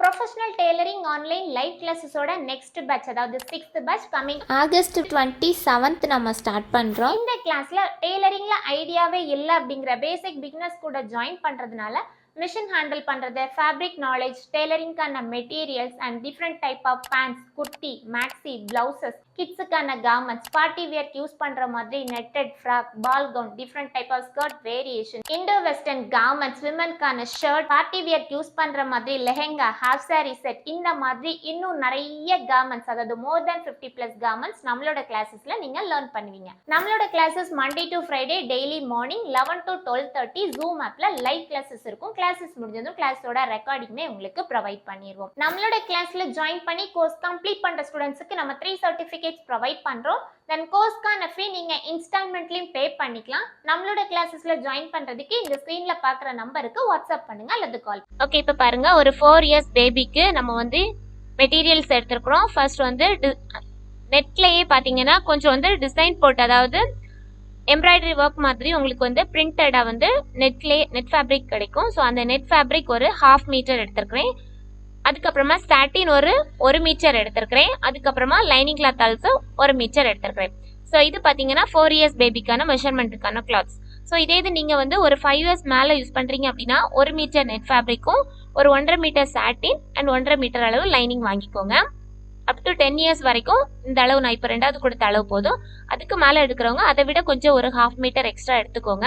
Professional tailoring online live கிளாஸஸோட next batch, அதாவது 6th batch coming August 27th நம்ம start பண்ணுறோம். இந்த கிளாஸ்ல டெய்லரிங்ல ஐடியாவே இல்லை அப்படிங்கிற பேசிக் பிகினர்ஸ் கூட ஜாயின் பண்றதுனால மிஷின் ஹேண்டில் பண்றது, ஃபேப்ரிக் நாலேஜ், டெய்லரிங்கான materials and different type of pants, kurti, maxi, blouses, கிட்ஸுக்கான கார்மெண்ட்ஸ், பார்ட்டி வேர் யூஸ் பண்ற மாதிரி netted frock, ball gown, different type of skirt variation, Indo western garments, விமன்கான shirt, party wear use பண்ற மாதிரி lehenga, half sorry set, இந்த மாதிரி இன்னும் நிறைய கார்மெண்ட்ஸ், அதாவது மோர் தென் 50+ கார்மெண்ட்ஸ் நம்மளோட கிளாஸஸ்ல நீங்க லேர்ன் பண்ணுவீங்க. நம்மளோட classes Monday to Friday daily morning 11 to 12:30 zoom ஆப்ல லைவ் கிளாஸஸ் இருக்கும். கிளாஸஸ் முடிஞ்சதும் கிளாஸோட ரெக்கார்டிங்மே உங்களுக்கு ப்ரொவைட் பண்ணிடுவோம். நம்மளோட கிளாஸ்ல ஜாயின் பண்ணி கோர்ஸ் கம்ப்ளீட் பண்ற ஸ்டூடெண்ட்ஸ்க்கு நம்ம 3 சர்டிஃபிகேட்ஸ் ப்ரொவைட் பண்றோம். தென் கோர்ஸ்க்கான ஃபீ நீங்க இன்ஸ்டால்மெண்ட்லயும் பே பண்ணிக்கலாம். நம்மளோட கிளாஸஸ்ல ஜாயின் பண்றதுக்கு இந்த ஸ்கிரீன்ல பாக்குற நம்பருக்கு வாட்ஸ்அப் பண்ணுங்க அல்லது கால். ஓகே, இப்போ பாருங்க, ஒரு 4 years பேபிக்கு நம்ம வந்து மெட்டீரியல்ஸ் எடுத்துக்கிறோம். ஃபர்ஸ்ட் வந்து நெட்லயே பாத்தீங்கன்னா கொஞ்சம் வந்து டிசைன் போட்டு, அதாவது எம்ப்ராய்டரி ஒர்க் மாதிரி உங்களுக்கு வந்து பிரிண்டடா வந்து நெட் ஃபேப்ரிக் கிடைக்கும். ஸோ அந்த நெட் ஃபேப்ரிக் ஒரு 1/2 மீட்டர் எடுத்திருக்கிறேன். அதுக்கப்புறமா சாட்டின் ஒரு 1 மீட்டர் எடுத்திருக்கிறேன். அதுக்கப்புறமா லைனிங் கிளாத் ஆல்சோ 1 மீட்டர் எடுத்திருக்கிறேன். ஸோ இது பார்த்தீங்கன்னா 4 years பேபிக்கான மெஷர்மெண்ட்டுக்கான கிளாத்ஸ். ஸோ இதே இது நீங்கள் வந்து ஒரு 5 years மேலே யூஸ் பண்ணுறீங்க அப்படின்னா 1 மீட்டர் நெட் ஃபேப்ரிக்கும் ஒரு 1.5 மீட்டர் சாட்டின் அண்ட் 1.5 மீட்டர் அளவு லைனிங் வாங்கிக்கோங்க. அப் டு 10 years வரைக்கும் இந்த அளவு நான் இப்போ 2வது கொடுத்த அளவு போதும். அதுக்கு மேலே எடுக்கிறவங்க அதை விட கொஞ்சம் ஒரு 1/2 மீட்டர் எக்ஸ்ட்ரா எடுத்துக்கோங்க.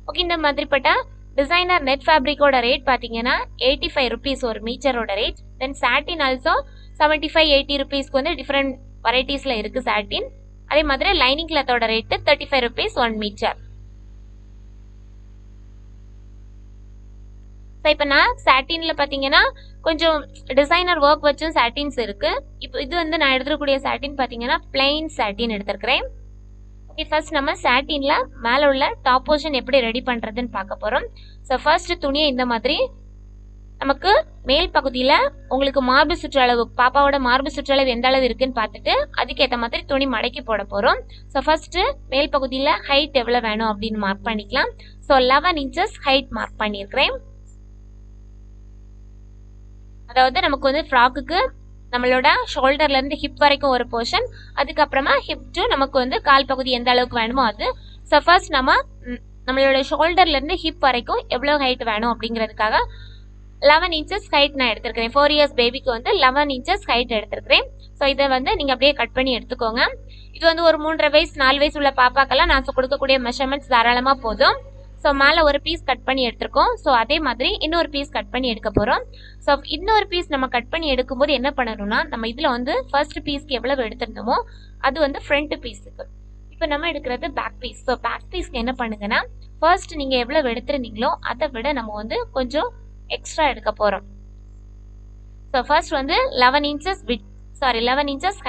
ஓகே, இந்த மாதிரிப்பட்ட டிசைனர் நெட் ஃபேப்ரிக்கோட ரேட் பார்த்தீங்கன்னா 85 rupees ஒரு மீட்டரோட ரேட். தென் சாட்டின் ஆல்சோ 75-80 rupeesக்கு வந்து டிஃப்ரெண்ட் வெரைட்டிஸ்ல இருக்கு சாட்டின். அதே மாதிரி லைனிங் கிளாத்தோட ரேட்டு 35 rupees 1 மீட்டர். இப்போ நான் சாட்டின்ல பாத்தீங்கன்னா கொஞ்சம் டிசைனர் ஒர்க் வச்சும் சாட்டின்ஸ் இருக்கு. இப்போ இது வந்து நான் எடுத்துக்கூடிய சாட்டின் பாத்தீங்கன்னா பிளைன் சாட்டின் எடுத்திருக்கிறேன். ஓகே, ஃபர்ஸ்ட் நம்ம சாட்டின்ல மேல உள்ள டாப் போர்ஷன் எப்படி ரெடி பண்றதுன்னு பார்க்க போறோம். ஸோ ஃபர்ஸ்ட் துணியை இந்த மாதிரி நமக்கு மேல் பகுதியில உங்களுக்கு மார்பு சுற்றளவு, பாப்பாவோட மார்பு சுற்றளவு எந்த அளவு இருக்குன்னு பார்த்துட்டு அதுக்கேற்ற மாதிரி துணி மடக்கி போட போறோம். ஸோ ஃபர்ஸ்ட் மேல் பகுதியில ஹைட் எவ்வளவு வேணும் அப்படின்னு மார்க் பண்ணிக்கலாம். ஸோ 11 inches ஹைட் மார்க் பண்ணியிருக்கிறேன். அதாவது நமக்கு வந்து ஃப்ராக்குக்கு நம்மளோட ஷோல்டர்ல இருந்து ஹிப் வரைக்கும் ஒரு போர்ஷன், அதுக்கப்புறமா ஹிப் டு நமக்கு வந்து கால் பகுதி எந்த அளவுக்கு வேணுமோ அது. ஸோ ஃபர்ஸ்ட் நம்மளோட ஷோல்டர்ல இருந்து ஹிப் வரைக்கும் எவ்வளவு ஹைட் வேணும் அப்படிங்கிறதுக்காக 11 inches ஹைட் நான் எடுத்திருக்கிறேன். 4 years பேபிக்கு வந்து 11 inches ஹைட் எடுத்திருக்கிறேன். ஸோ இதை வந்து நீங்க அப்படியே கட் பண்ணி எடுத்துக்கோங்க. இது வந்து ஒரு 3.5 வயசு 4 வயசு உள்ள பாப்பாக்கெல்லாம் நான் கொடுக்கக்கூடிய மெஷர்மெண்ட்ஸ் தாராளமா போதும். ஸோ மேலே ஒரு பீஸ் கட் பண்ணி எடுத்திருக்கோம். ஸோ அதே மாதிரி இன்னொரு பீஸ் கட் பண்ணி எடுக்க போகிறோம். ஸோ இன்னொரு பீஸ் நம்ம கட் பண்ணி எடுக்கும்போது என்ன பண்ணணும்னா, நம்ம இதில் வந்து ஃபர்ஸ்ட் பீஸ்க்கு எவ்வளவு எடுத்திருந்தோமோ அது வந்து ஃப்ரண்ட் பீஸுக்கு. இப்போ நம்ம எடுக்கிறது பேக் பீஸ். ஸோ பேக் பீஸ்க்கு என்ன பண்ணுங்கன்னா, ஃபர்ஸ்ட் நீங்கள் எவ்வளவு எடுத்திருந்தீங்களோ அதை விட நம்ம வந்து கொஞ்சம் எக்ஸ்ட்ரா எடுக்க போகிறோம். ஸோ ஃபர்ஸ்ட் வந்து 11 inches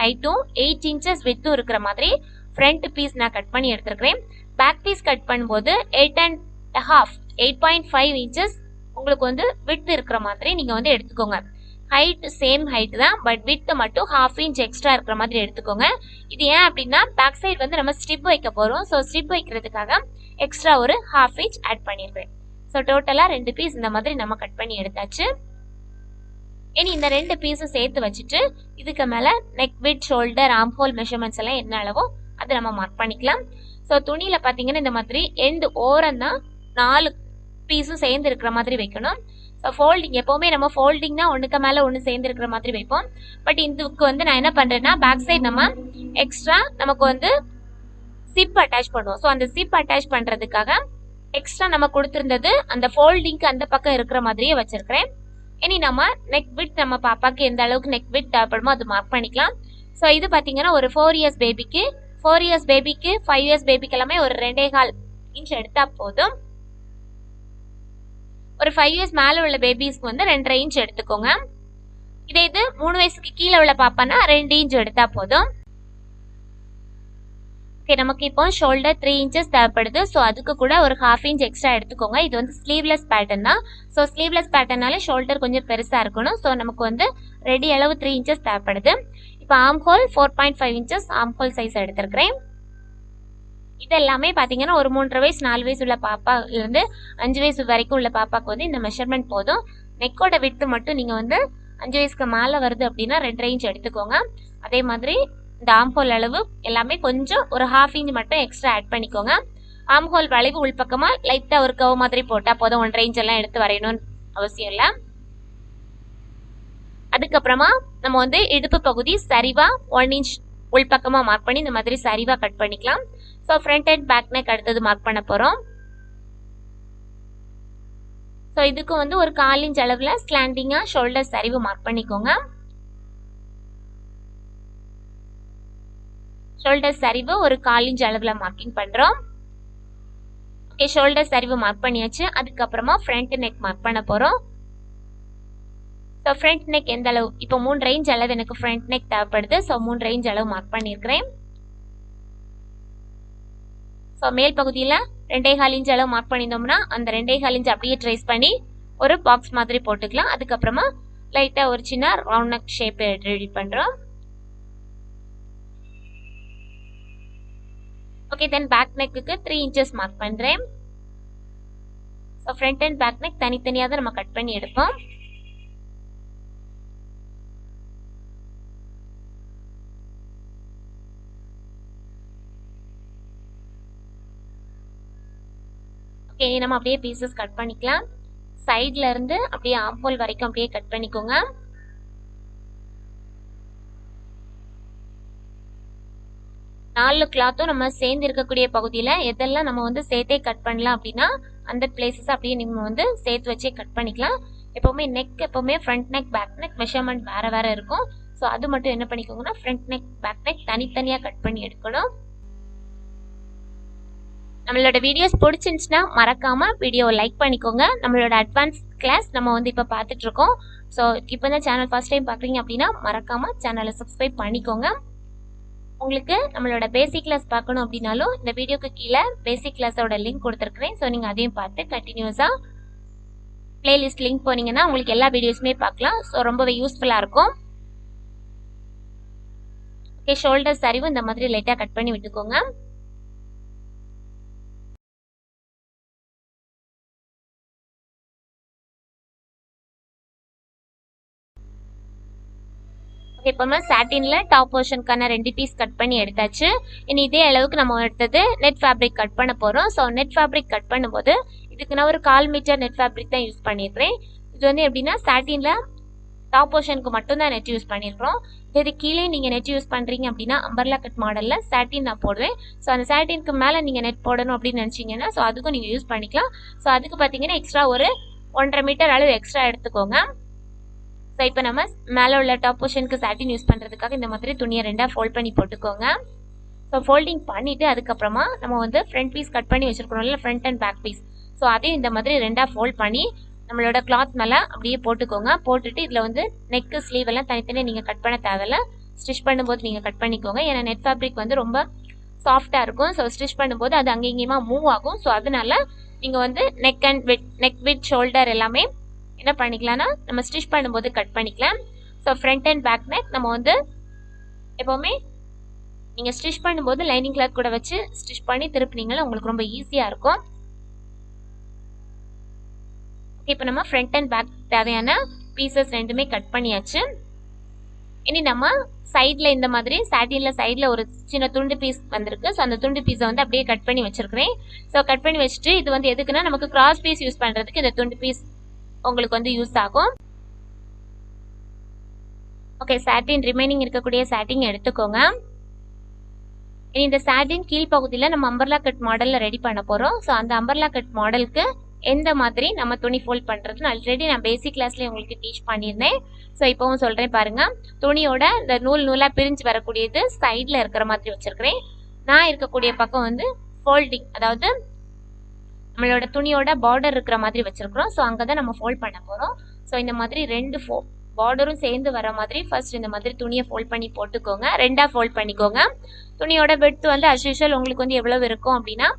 ஹைட்டும் 8 inches வித்தும் இருக்கிற மாதிரி ஃப்ரண்ட் பீஸ் நான் கட் பண்ணி எடுத்திருக்கிறேன். பேக் பீஸ் கட் பண்ணும்போது 8.5 inches உங்களுக்கு வந்து வித் இருக்கிற மாதிரி நீங்க வந்து எடுத்துக்கோங்க. ஹைட் சேம் ஹைட் தான், பட் வித் மட்டும் 1/2 inch எக்ஸ்ட்ரா இருக்கிற மாதிரி எடுத்துக்கோங்க. இது ஏன் அப்படின்னா பேக் சைடு வந்து நம்ம ஸ்ட்ரிப் வைக்க போறோம். ஸோ ஸ்ட்ரிப் வைக்கிறதுக்காக எக்ஸ்ட்ரா ஒரு 1/2 inch ஆட் பண்ணிருக்கேன். ஸோ டோட்டலா 2 பீஸ் இந்த மாதிரி நம்ம கட் பண்ணி எடுத்தாச்சு. இனி இந்த 2 பீஸும் சேர்த்து வச்சுட்டு இதுக்கு மேல neck with, shoulder, arm whole measurements எல்லாம் என்ன அளவோ அதை நம்ம மார்க் பண்ணிக்கலாம். ஸோ துணியில பாத்தீங்கன்னா இந்த மாதிரி எண்ட் ஓரம் தான் 4 பீஸும் சேர்ந்து இருக்கிற மாதிரி வைக்கணும். ஸோ ஃபோல்டிங் எப்பவுமே நம்ம ஃபோல்டிங்னா ஒண்ணுக்கு மேல ஒன்று சேர்ந்து இருக்கிற மாதிரி வைப்போம். பட் இதுக்கு வந்து நான் என்ன பண்றேன்னா, பேக் சைடு நம்ம எக்ஸ்ட்ரா நமக்கு வந்து சிப் அட்டாச் பண்ணுவோம். ஸோ அந்த சிப் அட்டாச் பண்றதுக்காக எக்ஸ்ட்ரா நம்ம கொடுத்திருந்தது அந்த ஃபோல்டிங்க்கு அந்த பக்கம் இருக்கிற மாதிரியே வச்சிருக்கிறேன். இனி நம்ம நெக் வித், நம்ம பாப்பாக்கு எந்த அளவுக்கு நெக் வித் தேவைப்படுமோ அது மார்க் பண்ணிக்கலாம். ஸோ இது பாத்தீங்கன்னா ஒரு 4 years பேபிக்கு 5 years பேபிக்கு எல்லாமே ஒரு 2.25 inch எடுத்தா போதும். ஒரு 5 years மேல உள்ள பேபிஸ்க்கு வந்து 2.5 inch எடுத்துக்கோங்க. இதே இது 3 வயசுக்கு கீழே உள்ள பாப்பானா 2 inch எடுத்தா போதும். ஓகே, நமக்கு இப்போ ஷோல்டர் 3 inches தேவைப்படுது. ஸோ அதுக்கு கூட ஒரு 1/2 inch எக்ஸ்ட்ரா எடுத்துக்கோங்க. இது வந்து ஸ்லீவ்லெஸ் பேட்டர்ன் தான். ஸோ ஸ்லீவ்லெஸ் பேட்டர்னால ஷோல்டர் கொஞ்சம் பெருசா இருக்கணும். ஸோ நமக்கு வந்து ரெடி அளவு 3 inches தேவைப்படுது. இப்போ arm whole 4.5 inches arm whole size எடுத்திருக்கிறேன். இது எல்லாமே பாத்தீங்கன்னா ஒரு 3.5 வயசு 4 வயசு உள்ள பாப்பால இருந்து 5 வயசு வரைக்கும் உள்ள பாப்பாக்கு வந்து இந்த மெஷர்மெண்ட் போதும். நெக்கோட விட்த் மட்டும் நீங்கள் வந்து 5 வயசுக்கு மேலே வருது அப்படின்னா 2 இன்ச் எடுத்துக்கோங்க. அதே மாதிரி இந்த ஆம்ஹோல் அளவு எல்லாமே கொஞ்சம் ஒரு 1/2 இன்ச் மட்டும் எக்ஸ்ட்ரா ஆட் பண்ணிக்கோங்க. ஆம்ஹோல் வளைவு உள்பக்கமாக லைட்டாக ஒரு கவ் மாதிரி போட்டால் போதும், 1.5 இன்ச் எல்லாம் எடுத்து வரையணும்னு அவசியம் இல்லை. அதுக்கப்புறமா நம்ம வந்து இடுப்பு பகுதி சரிவாக 1 இன்ச் உள்பக்கமாக மார்க் பண்ணி இந்த மாதிரி சரிவாக கட் பண்ணிக்கலாம். So front and back neck அடுத்தது மார்க் பண்ண போகிறோம். ஸோ இதுக்கு வந்து ஒரு 1/4 இன்ச் அளவில் ஸ்லாண்டிங்காக ஷோல்டர் சரிவு மார்க் பண்ணிக்கோங்க. ஷோல்டர் சரிவு ஒரு 1/4 இன்ச் அளவில் மார்க்கிங் பண்ணுறோம். ஓகே, ஷோல்டர் சரிவு மார்க் பண்ணியாச்சு. அதுக்கப்புறமா ஃப்ரண்ட் நெக் மார்க் பண்ண போகிறோம். ஸோ ஃப்ரண்ட் நெக் எந்த அளவு, இப்போ 3 இன்ச் அளவு எனக்கு ஃப்ரண்ட் நெக் தேவைப்படுது. ஸோ 3 இன்ச் அளவு மார்க் பண்ணியிருக்கிறேன். ஸோ மேல் பகுதியில் 2.25 இன்ச் அளவு மார்க் பண்ணியிருந்தோம்னா அந்த 2.25 இன்ச் அப்படியே ட்ரேஸ் பண்ணி ஒரு பாக்ஸ் மாதிரி போட்டுக்கலாம். அதுக்கப்புறமா லைட்டாக ஒரு சின்ன ரவுண்ட் நெக் ஷேப் ரெடி பண்ணுறோம். ஓகே, தென் பேக் நெக்குக்கு 3 இன்ச்சஸ் மார்க் பண்ணுறேன். So front and back neck தனித்தனியாக தான் நம்ம கட் பண்ணி எடுப்போம். ஓகே, நம்ம அப்படியே பீசஸ் கட் பண்ணிக்கலாம். சைட்ல இருந்து அப்படியே ஆம்ஹோல் வரைக்கும் அப்படியே கட் பண்ணிக்கோங்க. நாலு கிளாத்தும் நம்ம சேர்ந்து இருக்கக்கூடிய பகுதியில் எதெல்லாம் நம்ம வந்து சேர்த்தே கட் பண்ணலாம் அப்படின்னா அந்த பிளேசஸ் அப்படியே நம்ம வந்து சேர்த்து வச்சே கட் பண்ணிக்கலாம். எப்போவுமே நெக் எப்போவுமே front neck back neck measurement வேறு வேறு இருக்கும். ஸோ அது மட்டும் என்ன பண்ணிக்கோங்கன்னா ஃப்ரண்ட் நெக் பேக் நெக் தனித்தனியாக கட் பண்ணி எடுக்கணும். நம்மளோட வீடியோஸ் பிடிச்சிருந்துச்சுன்னா மறக்காமல் வீடியோவை லைக் பண்ணிக்கோங்க. நம்மளோட அட்வான்ஸ் கிளாஸ் நம்ம வந்து இப்போ பார்த்துட்ருக்கோம். ஸோ இப்போ தான் சேனல் ஃபர்ஸ்ட் டைம் பார்க்குறீங்க அப்படின்னா மறக்காமல் சேனலை சப்ஸ்கிரைப் பண்ணிக்கோங்க. உங்களுக்கு நம்மளோட பேசிக் கிளாஸ் பார்க்கணும் அப்படின்னாலும் இந்த வீடியோக்கு கீழே பேசிக் கிளாஸோட லிங்க் கொடுத்துருக்குறேன். ஸோ நீங்கள் அதையும் பார்த்து கண்டினியூஸாக பிளேலிஸ்ட் லிங்க் போனீங்கன்னா உங்களுக்கு எல்லா வீடியோஸுமே பார்க்கலாம். ஸோ ரொம்பவே யூஸ்ஃபுல்லாக இருக்கும். ஓகே, ஷோல்டர் சரிவு இந்த மாதிரி லைட்டாக கட் பண்ணி விட்டுக்கோங்க. ஓகே, இப்போ சாட்டினில் டாப் போர்ஷனுக்கான 2 பீஸ் கட் பண்ணி எடுத்தாச்சு. இனி இதே அளவுக்கு நம்ம எடுத்தது நெட் ஃபேப்ரிக் கட் பண்ண போகிறோம். ஸோ நெட் ஃபேப்ரிக் கட் பண்ணும்போது இதுக்கு நான் ஒரு 1/4 மீட்டர் நெட் ஃபேப்ரிக் தான் யூஸ் பண்ணியிருக்கிறேன். இது வந்து எப்படின்னா சாட்டினில் டாப் போர்ஷனுக்கு மட்டும்தான் நெட் யூஸ் பண்ணியிருக்கிறோம். இது கீழே நீங்கள் நெட் யூஸ் பண்ணுறீங்க அப்படின்னா அம்பர்லா கட் மாடலில் சாட்டின் நான் போடுவேன். ஸோ அந்த சாட்டினுக்கு மேலே நீங்கள் நெட் போடணும் அப்படின்னு நினச்சிங்கன்னா ஸோ அதுக்கும் நீங்கள் யூஸ் பண்ணிக்கலாம். ஸோ அதுக்கு பார்த்தீங்கன்னா எக்ஸ்ட்ரா ஒரு 1.5 மீட்டர் அளவு எக்ஸ்ட்ரா எடுத்துக்கோங்க. ஸோ இப்போ நம்ம மேலே உள்ள டாப் போர்ஷனுக்கு சாட்டின் யூஸ் பண்ணுறதுக்காக இந்த மாதிரி துணியை 2ஆக ஃபோல்ட் பண்ணி போட்டுக்கோங்க. ஸோ ஃபோல்டிங் பண்ணிவிட்டு அதுக்கப்புறமா நம்ம வந்து ஃப்ரண்ட் பீஸ் கட் பண்ணி வச்சுருக்கோம்ல front and back piece. So அதையும் இந்த மாதிரி 2ஆக ஃபோல்ட் பண்ணி நம்மளோட கிளாத் மேலே அப்படியே போட்டுக்கோங்க. போட்டுட்டு இதில் வந்து நெக்கு ஸ்லீவ் எல்லாம் தனித்தனியாக நீங்கள் கட் பண்ண தேவையில்ல. ஸ்டிச் பண்ணும்போது நீங்கள் கட் பண்ணிக்கோங்க. ஏன்னா நெட் ஃபேப்ரிக் வந்து ரொம்ப சாஃப்டாக இருக்கும். ஸோ ஸ்டிச் பண்ணும்போது அது அங்கேயுமா மூவ் ஆகும். ஸோ அதனால நீங்கள் வந்து நெக் வித் ஷோல்டர் எல்லாமே என்ன பண்ணிக்கலாம்னா நம்ம ஸ்டிச் பண்ணும்போது கட் பண்ணிக்கலாம். So front and back neck நம்ம வந்து எப்போவுமே நீங்கள் ஸ்டிச் பண்ணும்போது லைனிங் கிளாத் கூட வச்சு ஸ்டிச் பண்ணி திருப்பினீங்கன்னா உங்களுக்கு ரொம்ப ஈஸியாக இருக்கும். இப்போ நம்ம ஃப்ரண்ட் அண்ட் பேக் தேவையான பீசஸ் ரெண்டுமே கட் பண்ணியாச்சு. இனி நம்ம சைடில் இந்த மாதிரி சாட்டினில் சைடில் ஒரு சின்ன துண்டு பீஸ் வந்திருக்கு. ஸோ அந்த துண்டு பீஸை வந்து அப்படியே கட் பண்ணி வச்சிருக்கிறேன். ஸோ கட் பண்ணி வச்சுட்டு இது வந்து எதுக்குன்னா நமக்கு கிராஸ் பீஸ் யூஸ் பண்ணுறதுக்கு இந்த துண்டு பீஸ் உங்களுக்கு வந்து யூஸ் ஆகும். ஓகே, சாட்டின் ரிமைனிங் இருக்கக்கூடிய சாட்டின் எடுத்துக்கோங்க. இனி இந்த சாட்டின் கீழ்ப்பகுதியில் நம்ம அம்பர்லா கட் மாடலில் ரெடி பண்ண போகிறோம். ஸோ அந்த அம்பர்லா கட் மாடலுக்கு எந்த மாதிரி நம்ம துணி ஃபோல்ட் பண்ணுறதுன்னு ஆல்ரெடி நான் பேசிக் கிளாஸ்லேயே உங்களுக்கு டீச் பண்ணியிருந்தேன். ஸோ இப்போவும் சொல்கிறேன் பாருங்கள். துணியோட இந்த நூலாக பிரிஞ்சு வரக்கூடியது சைடில் இருக்கிற மாதிரி வச்சுருக்கிறேன். நான் இருக்கக்கூடிய பக்கம் வந்து ஃபோல்டிங், அதாவது நம்மளோட துணியோட பார்டர் இருக்கிற மாதிரி வச்சிருக்கிறோம். ஸோ அங்கே தான் நம்ம ஃபோல்ட் பண்ண போகிறோம். ஸோ இந்த மாதிரி 2 பார்டரும் சேர்ந்து வர மாதிரி ஃபர்ஸ்ட் இந்த மாதிரி துணியை ஃபோல்ட் பண்ணி போட்டுக்கோங்க. 2ஆக ஃபோல்ட் பண்ணிக்கோங்க. துணியோட விட்த் வந்து அஸ் யூஷுவல் உங்களுக்கு வந்து எவ்வளவு இருக்கும் அப்படின்னா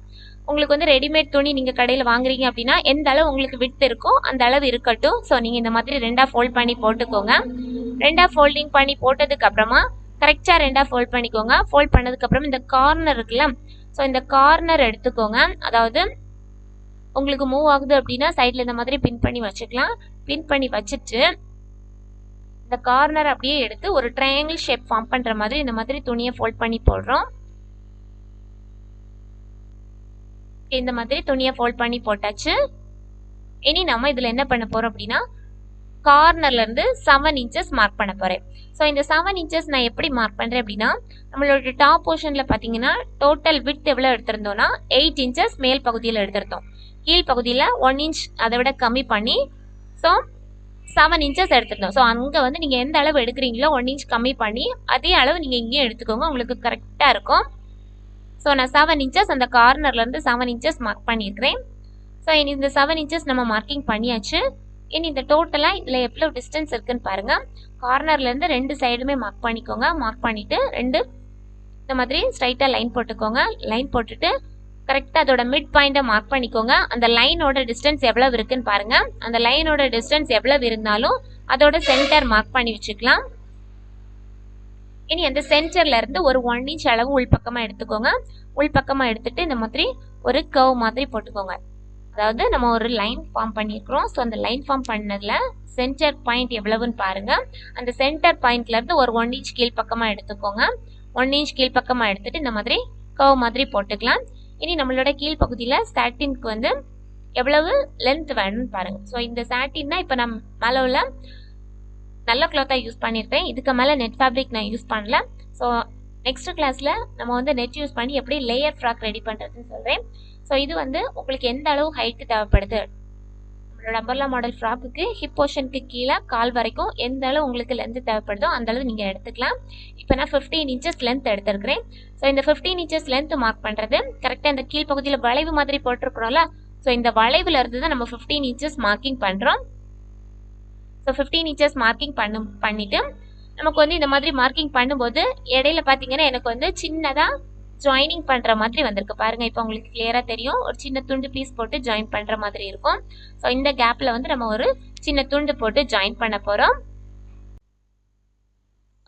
உங்களுக்கு வந்து ரெடிமேட் துணி நீங்கள் கடையில் வாங்குறீங்க அப்படின்னா எந்த அளவு உங்களுக்கு விட்த் இருக்கோ அந்த அளவு இருக்கட்டும். ஸோ நீங்கள் இந்த மாதிரி 2ஆக ஃபோல்ட் பண்ணி போட்டுக்கோங்க. 2ஆக ஃபோல்டிங் பண்ணி போட்டதுக்கு அப்புறமா கரெக்டாக 2ஆக ஃபோல்ட் பண்ணிக்கோங்க. ஃபோல்ட் பண்ணதுக்கப்புறம் இந்த கார்னர் இருக்குல்ல, ஸோ இந்த கார்னர் எடுத்துக்கோங்க. அதாவது உங்களுக்கு மூவ் ஆகுது அப்படின்னா சைடில் இந்த மாதிரி பின் பண்ணி வச்சுக்கலாம். பின் பண்ணி வச்சுட்டு இந்த கார்னர் அப்படியே எடுத்து ஒரு ட்ரையாங்கிள் ஷேப் ஃபார்ம் பண்ற மாதிரி இந்த மாதிரி துணியை ஃபோல்ட் பண்ணி போடுறோம். இந்த மாதிரி துணியை ஃபோல்ட் பண்ணி போட்டாச்சு. இனி நம்ம இதுல என்ன பண்ண போறோம் அப்படின்னா கார்னர்ல இருந்து 7 இன்ச்சஸ் மார்க் பண்ண போறேன். ஸோ இந்த 7 இன்ச்சஸ் நான் எப்படி மார்க் பண்றேன் அப்படின்னா நம்மளோட டாப் போர்ஷன்ல பாத்தீங்கன்னா டோட்டல் விட்த் எவ்வளவு எடுத்திருந்தோம்னா 8 இன்ச்சஸ் மேல் பகுதியில் எடுத்திருந்தோம். கீழ் பகுதியில 1 இன்ச் அதை விட கம்மி பண்ணி ஸோ 7 இன்ச்சஸ் எடுத்திருந்தோம். ஸோ அங்க வந்து நீங்க எந்த அளவு எடுக்கிறீங்களோ 1 இன்ச் கம்மி பண்ணி அதே அளவு நீங்க இங்கேயும் எடுத்துக்கோங்க, உங்களுக்கு கரெக்டா இருக்கும். ஸோ நான் 7 இன்ச்சஸ் அந்த கார்னர்ல இருந்து 7 இன்ச்சஸ் மார்க் பண்ணியிருக்கிறேன். ஸோ இனி இந்த 7 இன்ச்சஸ் நம்ம மார்க்கிங் பண்ணியாச்சு. இனி இந்த டோட்டலா இதுல எவ்வளவு டிஸ்டன்ஸ் இருக்குன்னு பாருங்க. கார்னர்ல இருந்து 2 சைடுமே மார்க் பண்ணிக்கோங்க. மார்க் பண்ணிட்டு 2 இந்த மாதிரி ஸ்ட்ரைட்டா லைன் போட்டுக்கோங்க. லைன் போட்டுட்டு கரெக்டா அதோட மிட் பாயிண்ட மார்க் பண்ணிக்கோங்க. அந்த லைனோட டிஸ்டன்ஸ் எவ்வளவு இருக்குன்னு பாருங்க. அந்த லைனோட டிஸ்டன்ஸ் எவ்வளவு இருந்தாலும் அதோட சென்டர் மார்க் பண்ணி வச்சுக்கலாம். இனி அந்த சென்டர்ல இருந்து ஒரு 1 இன்ச் அளவு உள்பக்கமா எடுத்துக்கோங்க. உள்பக்கமா எடுத்துட்டு இந்த மாதிரி ஒரு கர்வ் மாதிரி போட்டுக்கோங்க. அதாவது நம்ம ஒரு லைன் ஃபார்ம் பண்ணியிருக்கிறோம். ஸோ அந்த லைன் ஃபார்ம் பண்ணதுல சென்டர் பாயிண்ட் எவ்வளவுன்னு பாருங்க. அந்த சென்டர் பாயிண்ட்ல இருந்து ஒரு 1 இன்ச் கீழ் பக்கமா எடுத்துக்கோங்க. 1 இன்ச் கீழ் பக்கமா எடுத்துட்டு இந்த மாதிரி கர்வ் மாதிரி போட்டுக்கலாம். இனி நம்மளோட கீழ் பகுதியில சாட்டினுக்கு வந்து எவ்வளவு லென்த் வேணும்னு பாருங்க. ஸோ இந்த சாட்டின் தான் இப்போ நான் மேலே உள்ள நல்ல கிளாத்தா யூஸ் பண்ணியிருக்கேன். இதுக்கு மேலே நெட் ஃபேப்ரிக் நான் யூஸ் பண்ணல. ஸோ நெக்ஸ்ட் கிளாஸ்ல நம்ம வந்து நெட் யூஸ் பண்ணி எப்படி லேயர் ஃப்ராக் ரெடி பண்றதுன்னு சொல்றேன். ஸோ இது வந்து உங்களுக்கு எந்த அளவு ஹைட் தேவைப்படுது, நம்மளோட அம்பர்லா மாடல் ஃப்ராக்குக்கு ஹிப் போர்ஷனுக்கு கீழே கால் வரைக்கும் எந்த அளவு உங்களுக்கு லென்த் தேவைப்படுதோ அந்த அளவு நீங்க எடுத்துக்கலாம். இப்போ நான் 15 இன்ச்சஸ் லென்த் எடுத்திருக்கிறேன். ஸோ இந்த 15 இன்ச்சஸ் லென்த் மார்க் பண்றது கரெக்டாக இந்த கீழ் பகுதியில் வளைவு மாதிரி போட்டிருக்கிறோம்ல. ஸோ இந்த வளைவுல இருந்து தான் நம்ம 15 இன்ச்சஸ் மார்க்கிங் பண்றோம். ஸோ 15 இன்ச்சஸ் மார்க்கிங் பண்ணிட்டு நமக்கு வந்து இந்த மாதிரி மார்க்கிங் பண்ணும்போது இடையில பாத்தீங்கன்னா எனக்கு வந்து சின்னதா ஜாயினிங் பண்ற மாதிரி வந்திருக்கு பாருங்க. இப்போ உங்களுக்கு கிளியரா தெரியும். ஒரு சின்ன துண்டு பீஸ் போட்டு ஜாயின் பண்ற மாதிரி இருக்கும். ஸோ இந்த கேப்ல வந்து நம்ம ஒரு சின்ன துண்டு போட்டு ஜாயின் பண்ண போறோம்.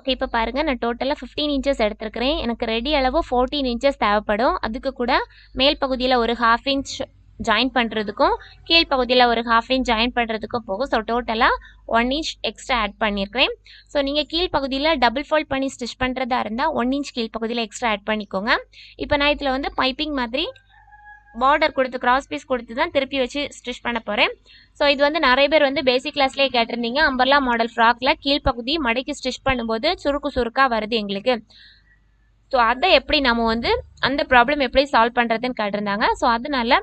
ஓகே, இப்போ பாருங்க நான் டோட்டலா 15 இன்ச்சஸ் எடுத்திருக்கிறேன். எனக்கு ரெடி அளவு 14 இன்ச்சஸ் தேவைப்படும். அதுக்கு கூட மேல் பகுதியில ஒரு 1/2 இன்ச் ஜாயின் பண்றதுக்கும் கீழ் பகுதியில் ஒரு 1/2 இன்ச் ஜாயின் பண்றதுக்கும் போகும். ஸோ டோட்டலா 1 இன்ச் எக்ஸ்ட்ரா ஆட் பண்ணியிருக்கிறேன். ஸோ நீங்க கீழ் பகுதியில் டபுள் ஃபோல்ட் பண்ணி ஸ்டிச் பண்றதா இருந்தா 1 இன்ச் கீழ் பகுதியில் எக்ஸ்ட்ரா ஆட் பண்ணிக்கோங்க. இப்போ நான் இதுல வந்து பைப்பிங் மாதிரி பார்டர் கொடுத்து கிராஸ் பீஸ் கொடுத்து தான் திருப்பி வச்சு ஸ்டிச் பண்ண போறேன். ஸோ இது வந்து நிறைய பேர் வந்து பேசிக் கிளாஸ்லேயே கேட்டிருந்தீங்க. அம்பர்லா மாடல் ஃப்ராக்ல கீழ்ப்பகுதி மடக்கி ஸ்டிச் பண்ணும்போது சுருக்கா வருது எங்களுக்கு. ஸோ அதை எப்படி நம்ம வந்து அந்த ப்ராப்ளம் எப்படி சால்வ் பண்றதுன்னு கேட்டிருந்தாங்க. ஸோ அதனால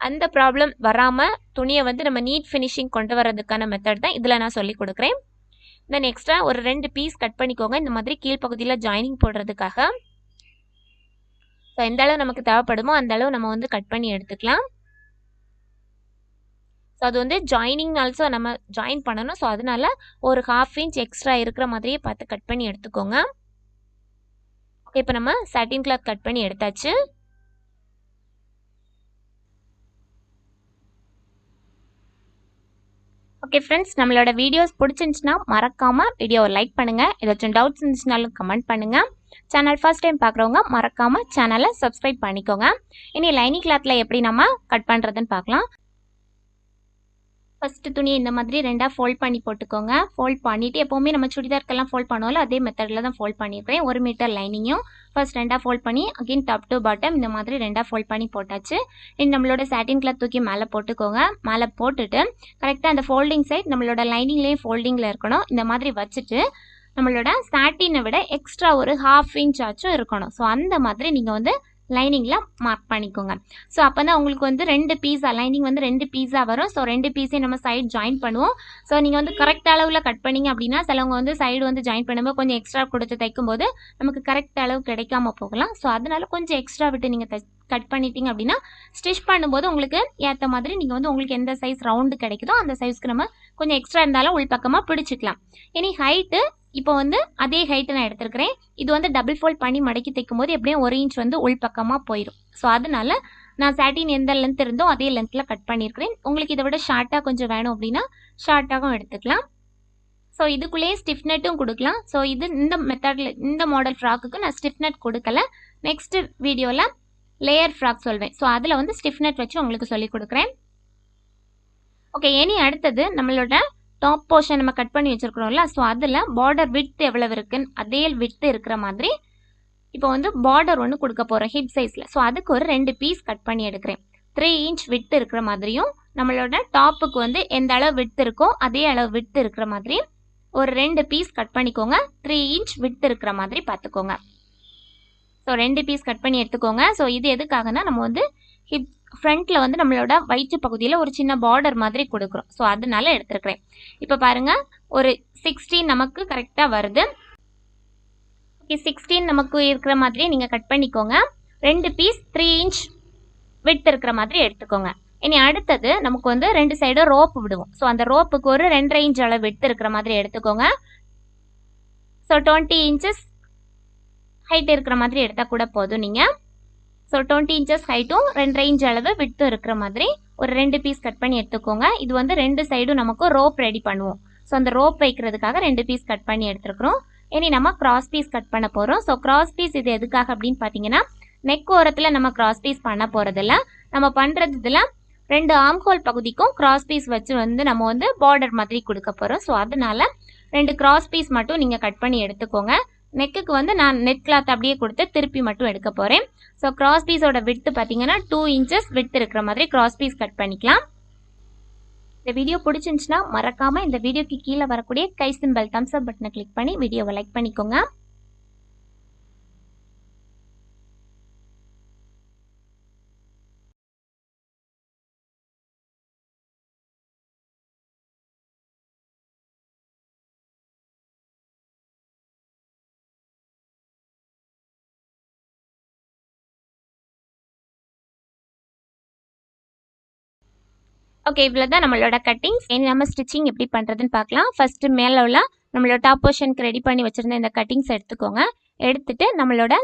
அந்த ப்ராப்ளம் வராம துணியை வந்து நம்ம நீட் ஃபினிஷிங் கொண்டு வரதுக்கான மெத்தட் தான் இதுல நான் சொல்லி கொடுக்குறேன். தென் எக்ஸ்ட்ரா ஒரு 2 பீஸ் கட் பண்ணிக்கோங்க இந்த மாதிரி கீழ்ப்பகுதியில் ஜாயினிங் போடுறதுக்காக. ஸோ எந்த அளவு நமக்கு தேவைப்படுமோ அந்த அளவு நம்ம வந்து கட் பண்ணி எடுத்துக்கலாம். ஸோ அது வந்து ஜாயினிங் ஆல்சோ நம்ம ஜாயின் பண்ணணும். ஸோ அதனால ஒரு 1/2 இன்ச் எக்ஸ்ட்ரா இருக்கிற மாதிரியே பார்த்து கட் பண்ணி எடுத்துக்கோங்க. ஓகே, இப்போ நம்ம சாட்டின் கிளாத் கட் பண்ணி எடுத்தாச்சு. ஓகே ஃப்ரெண்ட்ஸ், நம்மளோட வீடியோஸ் பிடிச்சிருந்துச்சுன்னா மறக்காம வீடியோவை லைக் பண்ணுங்க. ஏதாச்சும் டவுட்ஸ் இருந்துச்சுனாலும் கமெண்ட் பண்ணுங்க. சேனல் ஃபர்ஸ்ட் டைம் பார்க்குறவங்க மறக்காம சேனலை சப்ஸ்கிரைப் பண்ணிக்கோங்க. இனி லைனிங் கிளாத்ல எப்படி நம்ம கட் பண்றதுன்னு பார்க்கலாம். ஃபர்ஸ்ட் துணியை இந்த மாதிரி 2ஆ ஃபோல்ட் பண்ணி போட்டுக்கோங்க. ஃபோல்ட் பண்ணிட்டு எப்பவுமே நம்ம சுடிதார்க்கெல்லாம் ஃபோல்ட் பண்ணுவோம்ல அதே மெத்தடில் தான் ஃபோல்ட் பண்ணியிருக்கிறேன். 1 மீட்டர் லைனிங்கும் ஃபர்ஸ்ட் 2ஆ ஃபோல்ட் பண்ணி அகைன் டாப் டு பாட்டம் இந்த மாதிரி 2ஆ ஃபோல்ட் பண்ணி போட்டாச்சு. நம்மளோட சாட்டின் கிளாத் தூக்கி மேலே போட்டுக்கோங்க. மேலே போட்டுட்டு கரெக்டாக அந்த ஃபோல்டிங் சைட் நம்மளோட லைனிங்லேயும் ஃபோல்டிங்கில் இருக்கணும். இந்த மாதிரி வச்சுட்டு நம்மளோட சாட்டினை விட எக்ஸ்ட்ரா ஒரு 1/2 இன்ச் ஆச்சும் இருக்கணும். ஸோ அந்த மாதிரி நீங்கள் வந்து லைனிங்கில் மார்க் பண்ணிக்கோங்க. ஸோ அப்போ தான் உங்களுக்கு வந்து 2 பீஸாக லைனிங் வந்து 2 பீஸாக வரும். ஸோ 2 பீஸையும் நம்ம சைட் ஜாயின் பண்ணுவோம். ஸோ நீங்கள் வந்து கரெக்ட் அளவில் கட் பண்ணிங்க அப்படின்னா சிலவங்க வந்து சைடு வந்து ஜாயின் பண்ணும்போது கொஞ்சம் எக்ஸ்ட்ரா கொடுத்து தைக்கும் போது நமக்கு கரெக்ட் அளவு கிடைக்காம போகலாம். ஸோ அதனால கொஞ்சம் எக்ஸ்ட்ரா விட்டு நீங்கள் கட் பண்ணிட்டீங்க அப்படின்னா ஸ்டிச் பண்ணும்போது உங்களுக்கு ஏற்ற மாதிரி நீங்கள் வந்து உங்களுக்கு எந்த சைஸ் ரவுண்டு கிடைக்குதோ அந்த சைஸ்க்கு நம்ம கொஞ்சம் எக்ஸ்ட்ரா இருந்தாலும் உள்பக்கமாக பிடிச்சிக்கலாம். இனி ஹைட்டு இப்போ வந்து அதே ஹைட்டு நான் எடுத்துருக்கிறேன். இது வந்து டபுள் ஃபோல்ட் பண்ணி மடக்கி தைக்கும் போது எப்படியும் 1 இன்ச் வந்து உள்பக்கமாக போயிடும். ஸோ அதனால நான் சாட்டின் எந்த லென்த் இருந்தோ அதே லென்த்தில் கட் பண்ணியிருக்கிறேன். உங்களுக்கு இதை விட ஷார்ட்டாக கொஞ்சம் வேணும் அப்படின்னா ஷார்ட்டாகவும் எடுத்துக்கலாம். ஸோ இதுக்குள்ளேயே ஸ்டிஃப்னெட்டும் கொடுக்கலாம். ஸோ இது இந்த மெத்தடில் இந்த மாடல் ஃப்ராக்குக்கு நான் ஸ்டிஃப்னெட் கொடுக்கல. நெக்ஸ்ட் வீடியோவில் லேயர் ஃப்ராக் சொல்வேன். ஸோ அதில் வந்து ஸ்டிஃப்னெட் வச்சு உங்களுக்கு சொல்லி கொடுக்குறேன். ஓகே, இனி அடுத்தது நம்மளோட டாப் போர்ஷன் நம்ம கட் பண்ணி வச்சிருக்கிறோம்ல, ஸோ அதில் பார்டர் விட்த் எவ்வளவு இருக்குன்னு அதே விட்த் இருக்கிற மாதிரி இப்போ வந்து பார்டர் ஒன்று கொடுக்க போகிறோம் ஹிப் சைஸில். ஸோ அதுக்கு ஒரு 2 பீஸ் கட் பண்ணி எடுக்கிறேன். 3 இன்ச் விட்த் இருக்கிற மாதிரியும் நம்மளோட டாப்புக்கு வந்து எந்த அளவு விட்த் இருக்கோ அதே அளவு விட்த் இருக்கிற மாதிரி ஒரு 2 பீஸ் கட் பண்ணிக்கோங்க. 3 இன்ச் விட்த் இருக்கிற மாதிரி பார்த்துக்கோங்க. ஸோ 2 பீஸ் கட் பண்ணி எடுத்துக்கோங்க. ஸோ இது எதுக்காகனா நம்ம வந்து ஹிப் ஃப்ரண்ட்ல வந்து நம்மளோட வயிற்று பகுதியில் ஒரு சின்ன பார்டர் மாதிரி கொடுக்குறோம். ஸோ அதனால எடுத்துருக்கிறேன். இப்போ பாருங்க, ஒரு 16 நமக்கு கரெக்டாக வருது. ஓகே, 16 நமக்கு இருக்கிற மாதிரி நீங்கள் கட் பண்ணிக்கோங்க. 2 பீஸ் 3 இன்ச் விட்த் இருக்கிற மாதிரி எடுத்துக்கோங்க. இனி அடுத்தது நமக்கு வந்து 2 சைடும் ரோப் விடுவோம். ஸோ அந்த ரோப்புக்கு ஒரு 2.5 இன்ச் அளவு விட்த் இருக்கிற மாதிரி எடுத்துக்கோங்க. ஸோ 20 இன்ச்சஸ் ஹைட் இருக்கிற மாதிரி எடுத்தால் கூட போதும் நீங்கள். ஸோ 20 இன்ச்சஸ் ஹைட்டும் 2.5 இன்ச் அளவு விட்த்தும் இருக்கிற மாதிரி ஒரு 2 பீஸ் கட் பண்ணி எடுத்துக்கோங்க. இது வந்து 2 சைடும் நமக்கு ரோப் ரெடி பண்ணுவோம். ஸோ அந்த ரோப் வைக்கிறதுக்காக 2 பீஸ் கட் பண்ணி எடுத்துருக்கிறோம். இனி நம்ம கிராஸ் பீஸ் கட் பண்ண போகிறோம். ஸோ கிராஸ் பீஸ் இது எதுக்காக அப்படின்னு பார்த்தீங்கன்னா, நெக் ஓரத்தில் நம்ம கிராஸ் பீஸ் பண்ண போகிறதில்ல. நம்ம பண்ணுறது இதில் 2 ஆம்ஹோல் பகுதிக்கும் கிராஸ் பீஸ் வச்சு வந்து நம்ம வந்து பார்டர் மாதிரி கொடுக்க போகிறோம். ஸோ அதனால 2 கிராஸ் பீஸ் மட்டும் நீங்கள் கட் பண்ணி எடுத்துக்கோங்க. நெக்குக்கு வந்து நான் நெட் கிளாத் அப்படியே கொடுத்து திருப்பி மட்டும் எடுக்க போகிறேன். ஸோ கிராஸ் பீஸோட விட்த் பார்த்தீங்கன்னா 2 இன்ச்சஸ் விட்த் இருக்கிற மாதிரி கிராஸ் பீஸ் கட் பண்ணிக்கலாம். இந்த வீடியோ பிடிச்சிருந்துச்சுன்னா மறக்காமல் இந்த வீடியோக்கு கீழே வரக்கூடிய கை சிம்பல் தம்ஸ் அப் பட்டனை கிளிக் பண்ணி வீடியோவை லைக் பண்ணிக்கோங்க. ஓகே, இவ்வளோ தான் நம்மளோட கட்டிங்ஸ். இனி நம்ம ஸ்டிச்சிங் எப்படி பண்ணுறதுன்னு பார்க்கலாம். ஃபர்ஸ்ட் மேலே உள்ள நம்மளோட டாப் போர்ஷனுக்கு ரெடி பண்ணி வச்சுருந்த இந்த கட்டிங்ஸ் எடுத்துக்கோங்க. எடுத்துட்டு நம்மளோட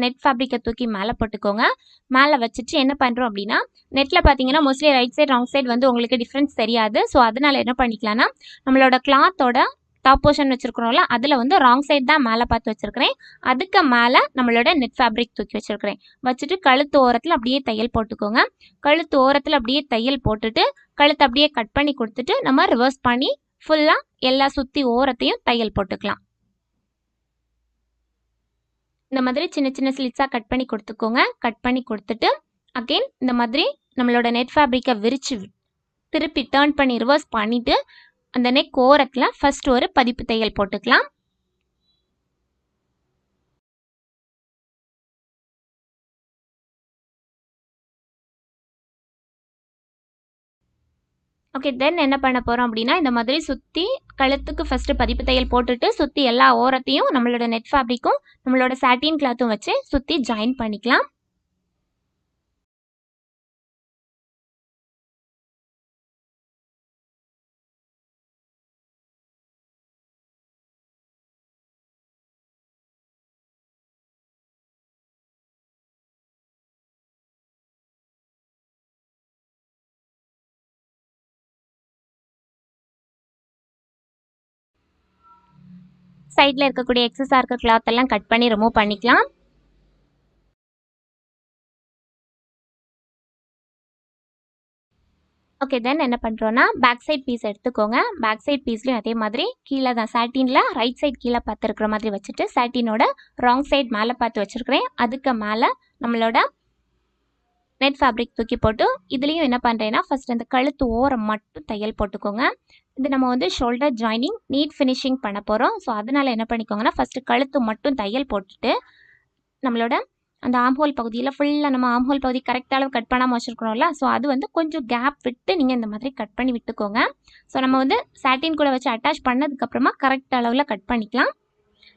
நெட் ஃபேப்ரிக்கை தூக்கி மேலே போட்டுக்கோங்க. மேலே வச்சுட்டு என்ன பண்ணுறோம் அப்படின்னா, நெட்டில் பார்த்தீங்கன்னா mostly right side wrong side வந்து உங்களுக்கு டிஃப்ரென்ஸ் தெரியாது. ஸோ அதனால என்ன பண்ணிக்கலாம்னா, நம்மளோட கிளாத்தோட டாப் போர்ஷன் வச்சுருக்கிறோம்ல, அதில் வந்து ராங் சைடு தான் மேலே பார்த்து வச்சுருக்கிறேன். அதுக்கு மேலே நம்மளோட நெட் ஃபேப்ரிக் தூக்கி வச்சுருக்கிறேன். வச்சுட்டு கழுத்து ஓரத்தில் அப்படியே தையல் போட்டுக்கோங்க. கழுத்து ஓரத்தில் அப்படியே தையல் போட்டுட்டு கழுத்து அப்படியே கட் பண்ணி கொடுத்துட்டு நம்ம ரிவர்ஸ் பண்ணி ஃபுல்லாக எல்லா சுற்றி ஓரத்தையும் தையல் போட்டுக்கலாம். இந்த மாதிரி சின்ன சின்ன ஸ்லிட்ஸாக கட் பண்ணி கொடுத்துக்கோங்க. கட் பண்ணி கொடுத்துட்டு அகெயின் இந்த மாதிரி நம்மளோட நெட் ஃபேப்ரிக்கை விரித்து திருப்பி டர்ன் பண்ணி ரிவர்ஸ் பண்ணிவிட்டு அந்த நெக் ஓரத்தில் ஃபர்ஸ்ட் ஒரு பதிப்பு தையல் போட்டுக்கலாம். ஓகே, தென் என்ன பண்ண போகிறோம் அப்படின்னா, இந்த மாதிரி சுற்றி கழுத்துக்கு ஃபஸ்ட்டு பதிப்பு தையல் போட்டுட்டு சுற்றி எல்லா ஓரத்தையும் நம்மளோட நெட் ஃபேப்ரிக்கும் நம்மளோட சாட்டின் கிளாத்தும் வச்சு சுற்றி ஜாயின் பண்ணிக்கலாம். சைடில் இருக்கக்கூடிய எக்ஸஸாக இருக்க கிளாத் எல்லாம் கட் பண்ணி ரிமூவ் பண்ணிக்கலாம். ஓகே, தென் என்ன பண்ணுறோன்னா, பேக் சைட் பீஸ் எடுத்துக்கோங்க. பேக் சைட் பீஸ்லையும் அதே மாதிரி கீழே தான் சாட்டினில் ரைட் சைட் கீழே பார்த்து இருக்கிற மாதிரி வச்சுட்டு சாட்டினோட ராங் சைட் மேலே பார்த்து வச்சுருக்கிறேன். அதுக்கு மேலே நம்மளோட நெட் ஃபேப்ரிக் தூக்கி போட்டு இதுலேயும் என்ன பண்ணுறேன்னா, ஃபஸ்ட் அந்த கழுத்து ஓரம் மட்டும் தையல் போட்டுக்கோங்க. இது நம்ம வந்து ஷோல்டர் ஜாயினிங் நீட் ஃபினிஷிங் பண்ண போகிறோம். ஸோ அதனால் என்ன பண்ணிக்கோங்கன்னா, ஃபஸ்ட்டு கழுத்து மட்டும் தையல் போட்டுட்டு நம்மளோட அந்த ஆம்ஹோல் பகுதியில் ஃபுல்லாக நம்ம ஆம்ஹோல் பகுதி கரெக்டாக அளவு கட் பண்ணாமல் வச்சுருக்கிறோம்ல, ஸோ அது வந்து கொஞ்சம் கேப் விட்டு நீங்கள் இந்த மாதிரி கட் பண்ணி விட்டுக்கோங்க. ஸோ நம்ம வந்து சாட்டின் கூட வச்சு அட்டாச் பண்ணதுக்கப்புறமா கரெக்ட் அளவில் கட் பண்ணிக்கலாம்.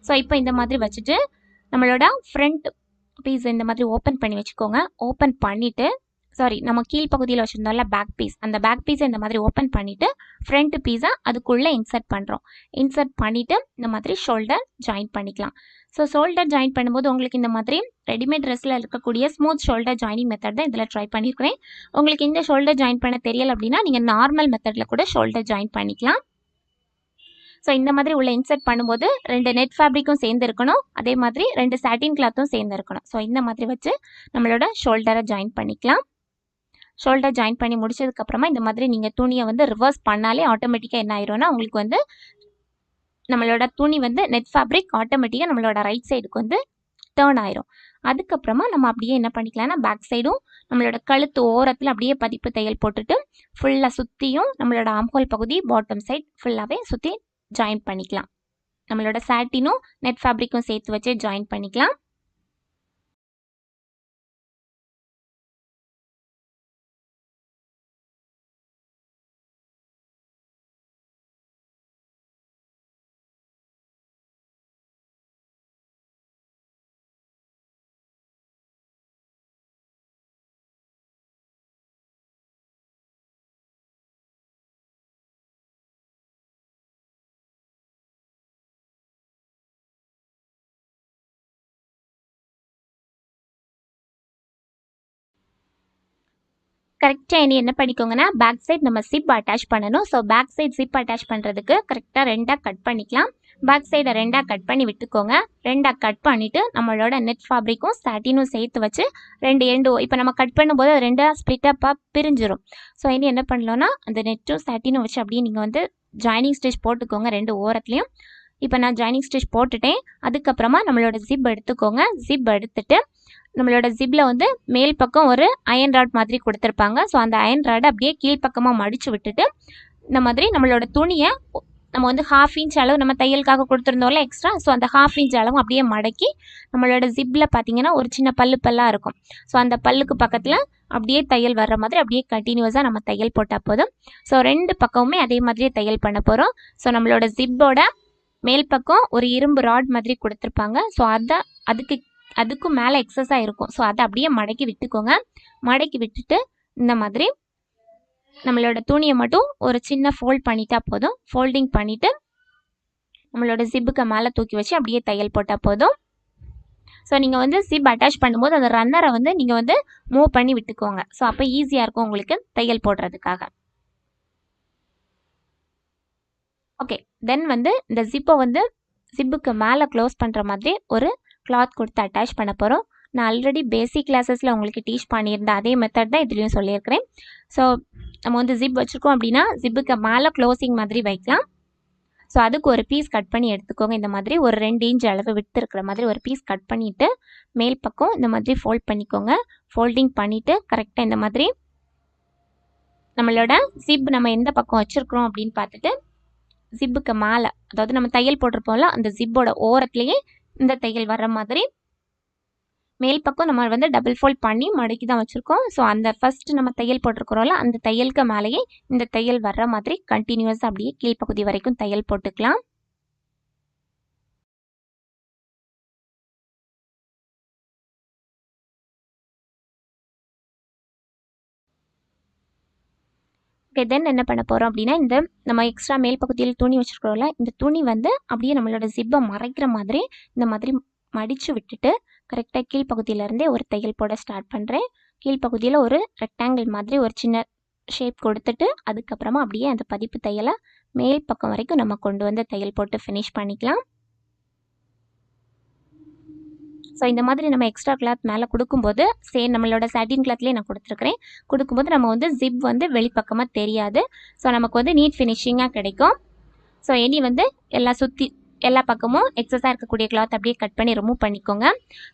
ஸோ இப்போ இந்த மாதிரி வச்சுட்டு நம்மளோட ஃப்ரண்ட் பீஸ் இந்த மாதிரி ஓப்பன் பண்ணி வச்சுக்கோங்க. ஓப்பன் பண்ணிவிட்டு நம்ம கீழ் பகுதியில் வச்சுருந்தோம்ல பேக் பீஸ், அந்த பேக் பீஸை இந்த மாதிரி ஓப்பன் பண்ணிவிட்டு ஃப்ரண்ட் பீஸை அதுக்குள்ளே இன்சர்ட் பண்ணுறோம். இன்சர்ட் பண்ணிவிட்டு இந்த மாதிரி ஷோல்டர் ஜாயின் பண்ணிக்கலாம். ஸோ ஷோல்டர் ஜாயின் பண்ணும்போது உங்களுக்கு இந்த மாதிரி ரெடிமேட் ட்ரெஸ்ஸில் இருக்கக்கூடிய ஸ்மூத் ஷோல்டர் ஜாயினிங் மெத்தட் தான் இதில் ட்ரை பண்ணியிருக்கிறேன். உங்களுக்கு இந்த ஷோல்டர் ஜாயின் பண்ண தெரியல அப்படின்னா நீங்கள் நார்மல் மெத்தடில் கூட ஷோல்டர் ஜாயின் பண்ணிக்கலாம். ஸோ இந்த மாதிரி உள்ள இன்சர்ட் பண்ணும்போது 2 நெட் ஃபேப்ரிக்கும் சேர்ந்து இருக்கணும், அதே மாதிரி 2 சாட்டின் கிளாத்தும் சேர்ந்து இருக்கணும். ஸோ இந்த மாதிரி வச்சு நம்மளோட ஷோல்டரை ஜாயின் பண்ணிக்கலாம். ஷோல்டர் ஜாயின் பண்ணி முடிச்சதுக்கப்புறமா இந்த மாதிரி நீங்கள் துணியை வந்து ரிவர்ஸ் பண்ணாலே ஆட்டோமேட்டிக்காக என்ன ஆயிரும்னா உங்களுக்கு வந்து நம்மளோட துணி வந்து நெட் ஃபேப்ரிக் ஆட்டோமேட்டிக்காக நம்மளோட ரைட் சைடுக்கு வந்து டேர்ன் ஆயிரும். அதுக்கப்புறமா நம்ம அப்படியே என்ன பண்ணிக்கலாம்னா பேக் சைடும் நம்மளோட கழுத்து ஓரத்தில் அப்படியே பதிப்பு தையல் போட்டுட்டு ஃபுல்லாக சுற்றியும் நம்மளோட ஆம்ஹோல் பகுதி பாட்டம் சைட் ஃபுல்லாகவே சுற்றி ஜாயின் பண்ணிக்கலாம். நம்மளோட சாட்டினும் நெட் ஃபேப்ரிக்கும் சேர்த்து வச்சு ஜாயின் பண்ணிக்கலாம். கரெக்டாக இனி என்ன பண்ணிக்கோங்கன்னா பேக் சைட் நம்ம ஜிப் அட்டாச் பண்ணணும். So back side zip attach பண்ணுறதுக்கு கரெக்டாக ரெண்டாக கட் பண்ணிக்கலாம். பேக் சைடை ரெண்டாக கட் பண்ணி விட்டுக்கோங்க. ரெண்டாக கட் பண்ணிவிட்டு நம்மளோட நெட் ஃபேப்ரிக்கும் சாட்டினும் சேர்த்து வச்சு ரெண்டு எண்டு இப்போ நம்ம கட் பண்ணும்போது அது ரெண்டாக ஸ்ப்ளிட்டப்பாக பிரிஞ்சிடும். ஸோ இனி என்ன பண்ணலாம்னா அந்த நெட்டும் சாட்டினும் வச்சு அப்படியே நீங்கள் வந்து ஜாயினிங் ஸ்டிச் போட்டுக்கோங்க ரெண்டு ஓரத்துலையும். இப்போ நான் ஜாயினிங் ஸ்டிச் போட்டுட்டேன். அதுக்கப்புறமா நம்மளோட ஜிப் எடுத்துக்கோங்க. ஜிப் எடுத்துட்டு நம்மளோட ஜிப்பில் வந்து மேல் பக்கம் ஒரு அயன் ராட் மாதிரி கொடுத்துருப்பாங்க. ஸோ அந்த அயன் ராடை அப்படியே கீழ்ப்பக்கமாக மடித்து விட்டுட்டு இந்த மாதிரி நம்மளோட துணியை நம்ம வந்து 1/2 இன்ச் அளவு நம்ம தையலுக்காக கொடுத்துருந்தோம்ல எக்ஸ்ட்ரா, ஸோ அந்த 1/2 இன்ச் அளவு அப்படியே மடக்கி நம்மளோட ஜிப்பில் பார்த்தீங்கன்னா ஒரு சின்ன பல்லாக இருக்கும். ஸோ அந்த பல்லுக்கு பக்கத்தில் அப்படியே தையல் வர்ற மாதிரி அப்படியே கண்டினியூஸாக நம்ம தையல் போட்டால் போதும். ஸோ ரெண்டு பக்கமுமே அதே மாதிரியே தையல் பண்ண போகிறோம். ஸோ நம்மளோட ஜிப்போட மேல் பக்கம் ஒரு இரும்பு ராட் மாதிரி கொடுத்துருப்பாங்க. ஸோ அதுக்கும் மேலே எக்ஸஸாக இருக்கும். ஸோ அதை அப்படியே மடக்கி விட்டுக்கோங்க. மடக்கி விட்டுட்டு இந்த மாதிரி நம்மளோட துணியை மட்டும் ஒரு சின்ன ஃபோல்ட் பண்ணிட்டா போதும். ஃபோல்டிங் பண்ணிவிட்டு நம்மளோட ஜிப்புக்கு மேலே தூக்கி வச்சு அப்படியே தையல் போட்டால் போதும். ஸோ நீங்கள் வந்து ஜிப் அட்டாச் பண்ணும்போது அந்த ரன்னரை வந்து நீங்கள் வந்து மூவ் பண்ணி விட்டுக்கோங்க. ஸோ அப்போ ஈஸியாக இருக்கும் உங்களுக்கு தையல் போடுறதுக்காக. ஓகே, தென் வந்து இந்த ஜிப்பை வந்து ஜிப்புக்கு மேலே க்ளோஸ் பண்ணுற மாதிரி ஒரு கிளாத் கொடுத்து அட்டாச் பண்ண போகிறோம். நான் ஆல்ரெடி பேசிக் கிளாஸஸில் உங்களுக்கு டீச் பண்ணியிருந்தேன் அதே மெத்தட் தான் இதுலேயும் சொல்லியிருக்கிறேன். ஸோ நம்ம வந்து ஜிப் வச்சுருக்கோம் அப்படின்னா ஜிப்புக்கு மேலே க்ளோசிங் மாதிரி வைக்கலாம். ஸோ அதுக்கு ஒரு பீஸ் கட் பண்ணி எடுத்துக்கோங்க. இந்த மாதிரி ஒரு 2 இன்ச் அளவு விட்டு இருக்கிற மாதிரி ஒரு பீஸ் கட் பண்ணிவிட்டு மேல் பக்கம் இந்த மாதிரி ஃபோல்ட் பண்ணிக்கோங்க. ஃபோல்டிங் பண்ணிவிட்டு கரெக்டாக இந்த மாதிரி நம்மளோட ஜிப் நம்ம எந்த பக்கம் வச்சுருக்கிறோம் அப்படின்னு பார்த்துட்டு ஜிப்புக்கு மேலே, அதாவது நம்ம தையல் போட்டிருப்போம்ல அந்த ஜிப்போட ஓரத்துலேயே இந்த தையல் வர்ற மாதிரி மேல் பக்கம் நம்ம வந்து டபுள் ஃபோல்ட் பண்ணி மடக்கி தான் வச்சுருக்கோம். ஸோ அந்த ஃபஸ்ட்டு நம்ம தையல் போட்டிருக்கிறோம்ல அந்த தையலுக்கு மேலேயே இந்த தையல் வர்ற மாதிரி கண்டினியூஸாக அப்படியே கீழ்ப்பகுதி வரைக்கும் தையல் போட்டுக்கலாம். ஓகே, தென் என்ன பண்ண போகிறோம் அப்படின்னா இந்த நம்ம எக்ஸ்ட்ரா மேல் பகுதியில் துணி வச்சுருக்கிறோம்ல இந்த துணி வந்து அப்படியே நம்மளோட ஜிப்பை மறைக்கிற மாதிரி இந்த மாதிரி மடித்து விட்டுட்டு கரெக்டாக கீழ்ப்பகுதியிலேருந்தே ஒரு தையல் போட ஸ்டார்ட் பண்ணுறேன். கீழ்ப்பகுதியில் ஒரு ரெக்டாங்கிள் மாதிரி ஒரு சின்ன ஷேப் கொடுத்துட்டு அதுக்கப்புறமா அப்படியே அந்த பதிப்பு தையலை மேல் பக்கம் வரைக்கும் நம்ம கொண்டு வந்து தையல் போட்டு ஃபினிஷ் பண்ணிக்கலாம். ஸோ இந்த மாதிரி நம்ம எக்ஸ்ட்ரா கிளாத் மேலே கொடுக்கும்போது நம்மளோட சாட்டின் கிளாத்லேயே நான் கொடுத்துருக்குறேன். கொடுக்கும்போது நம்ம வந்து ஜிப் வந்து வெளிப்பக்கமாக தெரியாது. ஸோ நமக்கு வந்து நீட் ஃபினிஷிங்காக கிடைக்கும். ஸோ இனி வந்து எல்லா பக்கமும் எக்ஸஸாக இருக்கக்கூடிய கிளாத் அப்படியே கட் பண்ணி ரிமூவ் பண்ணிக்கோங்க.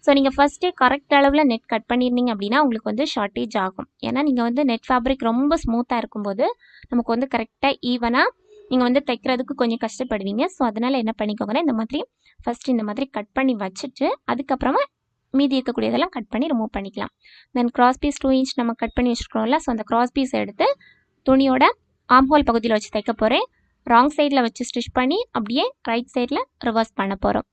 ஸோ நீங்கள் ஃபஸ்ட்டே கரெக்ட் அளவில் நெட் கட் பண்ணியிருந்தீங்க அப்படின்னா உங்களுக்கு வந்து ஷார்ட்டேஜ் ஆகும். ஏன்னா நீங்கள் வந்து நெட் ஃபேப்ரிக் ரொம்ப ஸ்மூத்தாக இருக்கும்போது நமக்கு வந்து கரெக்டாக ஈவனாக நீங்கள் வந்து தைக்கிறதுக்கு கொஞ்சம் கஷ்டப்படுவீங்க. ஸோ அதனால் என்ன பண்ணிக்கோங்கன்னா இந்த மாதிரி ஃபஸ்ட்டு இந்த மாதிரி கட் பண்ணி வச்சுட்டு அதுக்கப்புறமா மீதி இருக்கக்கூடியதெல்லாம் கட் பண்ணி ரிமூவ் பண்ணிக்கலாம். தென் கிராஸ் பீஸ் 2 இன்ச் நம்ம கட் பண்ணி வச்சுருக்கோம்ல, ஸோ அந்த கிராஸ் பீஸ் எடுத்து துணியோட ஆம்ஹோல் பகுதியில் வச்சு தைக்க போகிறேன். ராங் சைடில் வச்சு ஸ்டிச் பண்ணி அப்படியே ரைட் சைடில் ரிவர்ஸ் பண்ண போகிறோம்.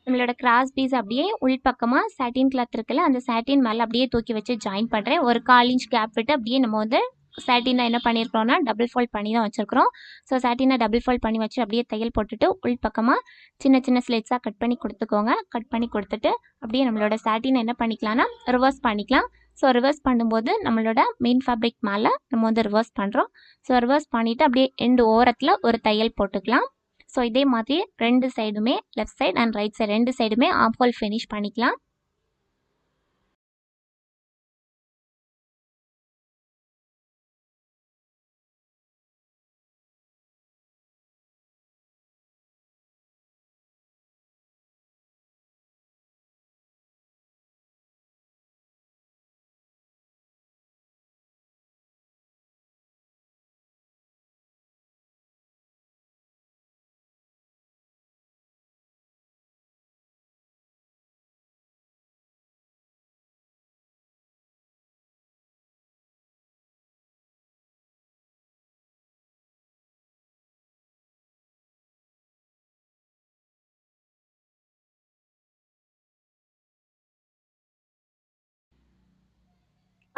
நம்மளோட கிராஸ் பீஸ் அப்படியே உள்பக்கமாக சாட்டின் கிளாத் இருக்குல்ல அந்த சாட்டின் மேலே அப்படியே தூக்கி வச்சு ஜாயின் பண்ணுறேன். ஒரு 1/4 இன்ச் கேப் விட்டு அப்படியே நம்ம வந்து சாட்டினை என்ன பண்ணியிருக்கிறோம்னா டபுள் ஃபோல்ட் பண்ணி தான் வச்சுருக்கிறோம். ஸோ சாட்டினை டபுள் ஃபோல்ட் பண்ணி வச்சு அப்படியே தையல் போட்டுட்டு உள் பக்கமாக சின்ன சின்ன ஸ்லிட்ஸாக கட் பண்ணி கொடுத்துக்கோங்க. கட் பண்ணி கொடுத்துட்டு அப்படியே நம்மளோட சாட்டினை என்ன பண்ணிக்கலாம்னா ரிவர்ஸ் பண்ணிக்கலாம். ஸோ ரிவர்ஸ் பண்ணும்போது நம்மளோட மெயின் ஃபேப்ரிக் மேலே நம்ம வந்து ரிவர்ஸ் பண்ணுறோம். ஸோ ரிவர்ஸ் பண்ணிவிட்டு அப்படியே எண்டு ஓரத்தில் ஒரு தையல் போட்டுக்கலாம். ஸோ இதே மாதிரி ரெண்டு சைடுமே left side and right side ரெண்டு சைடுமே ஆம் ஹோல் ஃபினிஷ் பண்ணிக்கலாம்.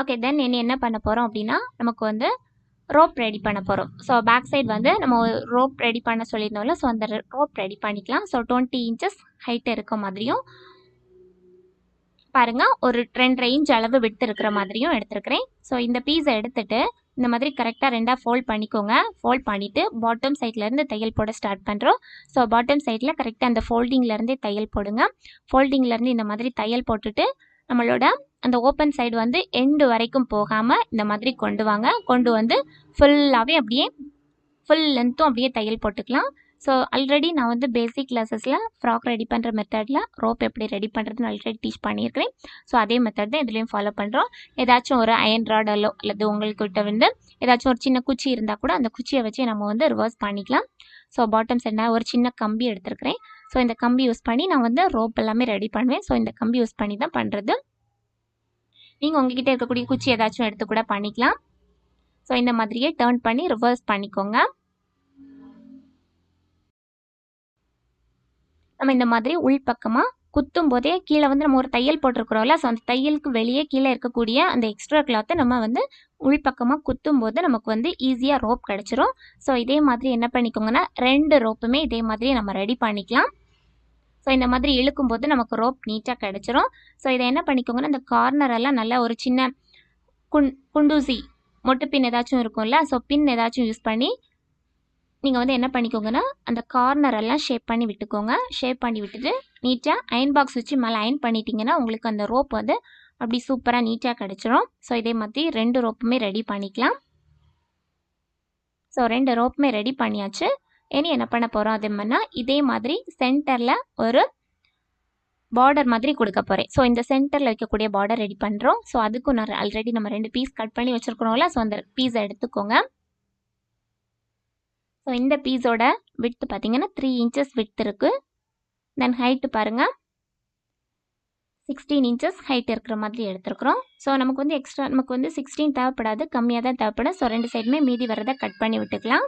ஓகே, தென் என்ன பண்ண போகிறோம் அப்படின்னா நமக்கு வந்து ரோப் ரெடி பண்ண போகிறோம். ஸோ பேக் சைடு வந்து நம்ம ரோப் ரெடி பண்ண சொல்லியிருந்தோம்ல, ஸோ அந்த ரோப் ரெடி பண்ணிக்கலாம். ஸோ 20 இன்ச்சஸ் ஹைட் இருக்க மாதிரியும் பாருங்கள், ஒரு 2.5 இன்ச் அளவு விட்டு இருக்கிற மாதிரியும் எடுத்துருக்கிறேன். ஸோ இந்த பீஸை எடுத்துகிட்டு இந்த மாதிரி கரெக்டாக ரெண்டாக ஃபோல்ட் பண்ணிக்கோங்க. ஃபோல்ட் பண்ணிவிட்டு பாட்டம் சைட்லேருந்து தையல் போட ஸ்டார்ட் பண்ணுறோம். ஸோ பாட்டம் சைடில் கரெக்டாக அந்த ஃபோல்டிங்லேருந்தே தையல் போடுங்க. ஃபோல்டிங்லேருந்து இந்த மாதிரி தையல் போட்டுட்டு நம்மளோட அந்த ஓப்பன் சைடு வந்து எண்டு வரைக்கும் போகாமல் இந்த மாதிரி கொண்டு வாங்க. கொண்டு வந்து ஃபுல்லாகவே அப்படியே ஃபுல் லென்த்தும் அப்படியே தையல் போட்டுக்கலாம். ஸோ ஆல்ரெடி நான் வந்து பேசிக் கிளாஸஸில் ஃப்ராக் ரெடி பண்ணுற மெத்தடில் ரோப் எப்படி ரெடி பண்ணுறதுன்னு ஆல்ரெடி டீச் பண்ணியிருக்கிறேன். ஸோ அதே மெத்தட் தான் இதுலேயும் ஃபாலோ பண்ணுறோம். ஏதாச்சும் ஒரு அயன் ராடலோ அல்லது உங்கள்கிட்ட வந்து ஏதாச்சும் ஒரு சின்ன குச்சி இருந்தால் கூட அந்த குச்சியை வச்சு நம்ம வந்து ரிவர்ஸ் பண்ணிக்கலாம். ஸோ பாட்டம் சைடு நான் ஒரு சின்ன கம்பி எடுத்துருக்கிறேன். ஸோ இந்த கம்பி யூஸ் பண்ணி நான் வந்து ரோப் எல்லாமே ரெடி பண்ணுவேன். ஸோ இந்த கம்பி யூஸ் பண்ணி தான் பண்ணுறது. நீங்கள் உங்ககிட்ட இருக்கக்கூடிய குச்சி ஏதாச்சும் எடுத்து கூட பண்ணிக்கலாம். ஸோ இந்த மாதிரியே டர்ன் பண்ணி ரிவர்ஸ் பண்ணிக்கோங்க. நம்ம இந்த மாதிரி உள் பக்கமாக குத்தும் போதே கீழே வந்து நம்ம ஒரு தையல் போட்டிருக்கிறோம்ல, ஸோ அந்த தையலுக்கு வெளியே கீழே இருக்கக்கூடிய அந்த எக்ஸ்ட்ரா கிளாத்தை நம்ம வந்து உள் பக்கமாக குத்தும் போது நமக்கு வந்து ஈஸியாக ரோப் கிடச்சிரும். ஸோ இதே மாதிரி என்ன பண்ணிக்கோங்கன்னா 2 ரோப்புமே இதே மாதிரி நம்ம ரெடி பண்ணிக்கலாம். ஸோ இந்த மாதிரி இழுக்கும்போது நமக்கு ரோப் நீட்டாக கிடச்சிரும். ஸோ இதை என்ன பண்ணிக்கோங்கன்னா இந்த கார்னரெல்லாம் நல்லா ஒரு சின்ன குண்டூசி மொட்டு பின் ஏதாச்சும் இருக்கும்ல, ஸோ பின் ஏதாச்சும் யூஸ் பண்ணி நீங்கள் வந்து என்ன பண்ணிக்கோங்கன்னா அந்த கார்னரெல்லாம் ஷேப் பண்ணி விட்டுக்கோங்க. ஷேப் பண்ணி விட்டுட்டு நீட்டாக அயன் பாக்ஸ் வச்சு மேலே அயன் பண்ணிட்டீங்கன்னா உங்களுக்கு அந்த ரோப் வந்து அப்படி சூப்பராக நீட்டாக கிடச்சிரும். ஸோ இதே மாதிரி 2 ரோப்புமே ரெடி பண்ணிக்கலாம். ஸோ 2 ரோப்புமே ரெடி பண்ணியாச்சு. இனி என்ன பண்ண போகிறோம் அதுமாதிரினா இதே மாதிரி சென்டரில் ஒரு பார்டர் மாதிரி கொடுக்க போகிறேன். ஸோ இந்த சென்டரில் வைக்கக்கூடிய பார்டர் ரெடி பண்ணுறோம். ஸோ அதுக்கும் நான் ஆல்ரெடி நம்ம 2 பீஸ் கட் பண்ணி வச்சுருக்கிறோம்ல, ஸோ அந்த பீஸை எடுத்துக்கோங்க. ஸோ இந்த பீஸோட விட்த் பார்த்தீங்கன்னா 3 இன்ச்சஸ் விட்த் இருக்குது. தென் ஹைட்டு பாருங்கள் 16 இன்ச்சஸ் ஹைட் இருக்கிற மாதிரி எடுத்துருக்குறோம். ஸோ நமக்கு வந்து எக்ஸ்ட்ரா நமக்கு வந்து 16 தேவைப்படாது, கம்மியாக தான் தேவைப்படும். ஸோ 2 சைடுமே மீதி வரதை கட் பண்ணி விட்டுக்கலாம்.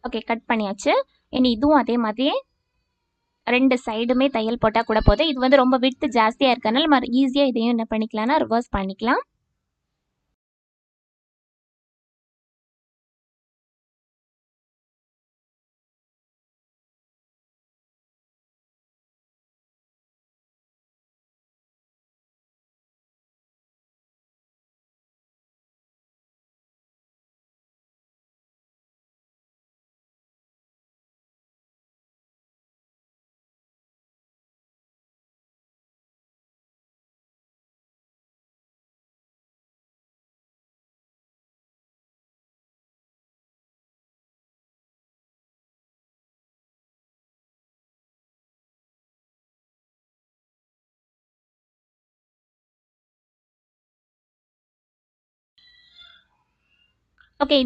ஓகே, கட் பண்ணியாச்சு. இனி இதுவும் அதே மாதிரியே 2 சைடுமே தையல் போட்டால் கூட போதும். இது வந்து ரொம்ப விட்த் ஜாஸ்தியாக இருக்கனால நம்ம ஈஸியாக இதையும் என்ன பண்ணிக்கலாம்னா ரிவர்ஸ் பண்ணிக்கலாம். ஓகே,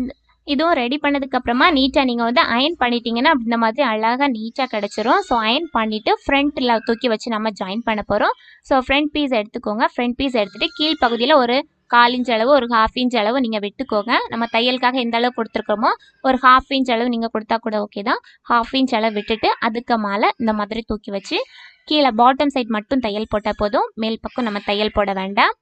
இதுவும் ரெடி பண்ணதுக்கப்புறமா நீட்டாக நீங்கள் வந்து அயன் பண்ணிட்டீங்கன்னா இந்த மாதிரி அழகாக நீட்டாக கிடச்சிரும். ஸோ அயன் பண்ணிவிட்டு ஃப்ரண்ட்டில் தூக்கி வச்சு நம்ம ஜாயின் பண்ண போகிறோம். ஸோ ஃப்ரண்ட் பீஸ் எடுத்துக்கோங்க. ஃப்ரண்ட் பீஸ் எடுத்துகிட்டு கீழ்ப்பகுதியில் ஒரு 1/4 இன்ச் அளவு ஒரு 1/2 இன்ச் அளவு நீங்கள் விட்டுக்கோங்க. நம்ம தையலுக்காக எந்த அளவு கொடுத்துருக்கோமோ ஒரு 1/2 இன்ச் அளவு நீங்கள் கொடுத்தா கூட ஓகே தான். 1/2 இன்ச் அளவு விட்டுட்டு அதுக்கு மேலே இந்த மாதிரி தூக்கி வச்சு கீழே பாட்டம் சைட் மட்டும் தையல் போட்டால் போதும். மேல் பக்கம் நம்ம தையல் போட வேண்டாம்.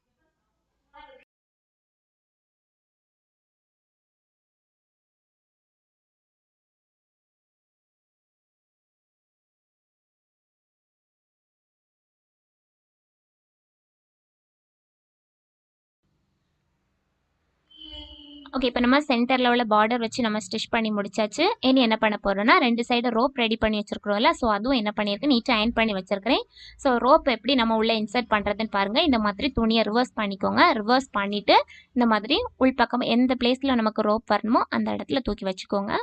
ஓகே, இப்போ நம்ம சென்டரில் உள்ள பார்டர் வச்சு நம்ம ஸ்டிச் பண்ணி முடிச்சாச்சு. இனி என்ன பண்ண போகிறோம்னா 2 சைடு ரோப் ரெடி பண்ணி வச்சுருக்குறோம்ல, ஸோ அதுவும் என்ன பண்ணியிருக்கேன், நீட்டாக அயன் பண்ணி வச்சுருக்கிறேன். ஸோ ரோப் எப்படி நம்ம உள்ளே இன்சர்ட் பண்ணுறதுன்னு பாருங்கள். இந்த மாதிரி துணியை ரிவர்ஸ் பண்ணிக்கோங்க. ரிவர்ஸ் பண்ணிவிட்டு இந்த மாதிரி உள்பக்கம் எந்த பிளேஸில் நமக்கு ரோப் வரணுமோ அந்த இடத்துல தூக்கி வச்சுக்கோங்க.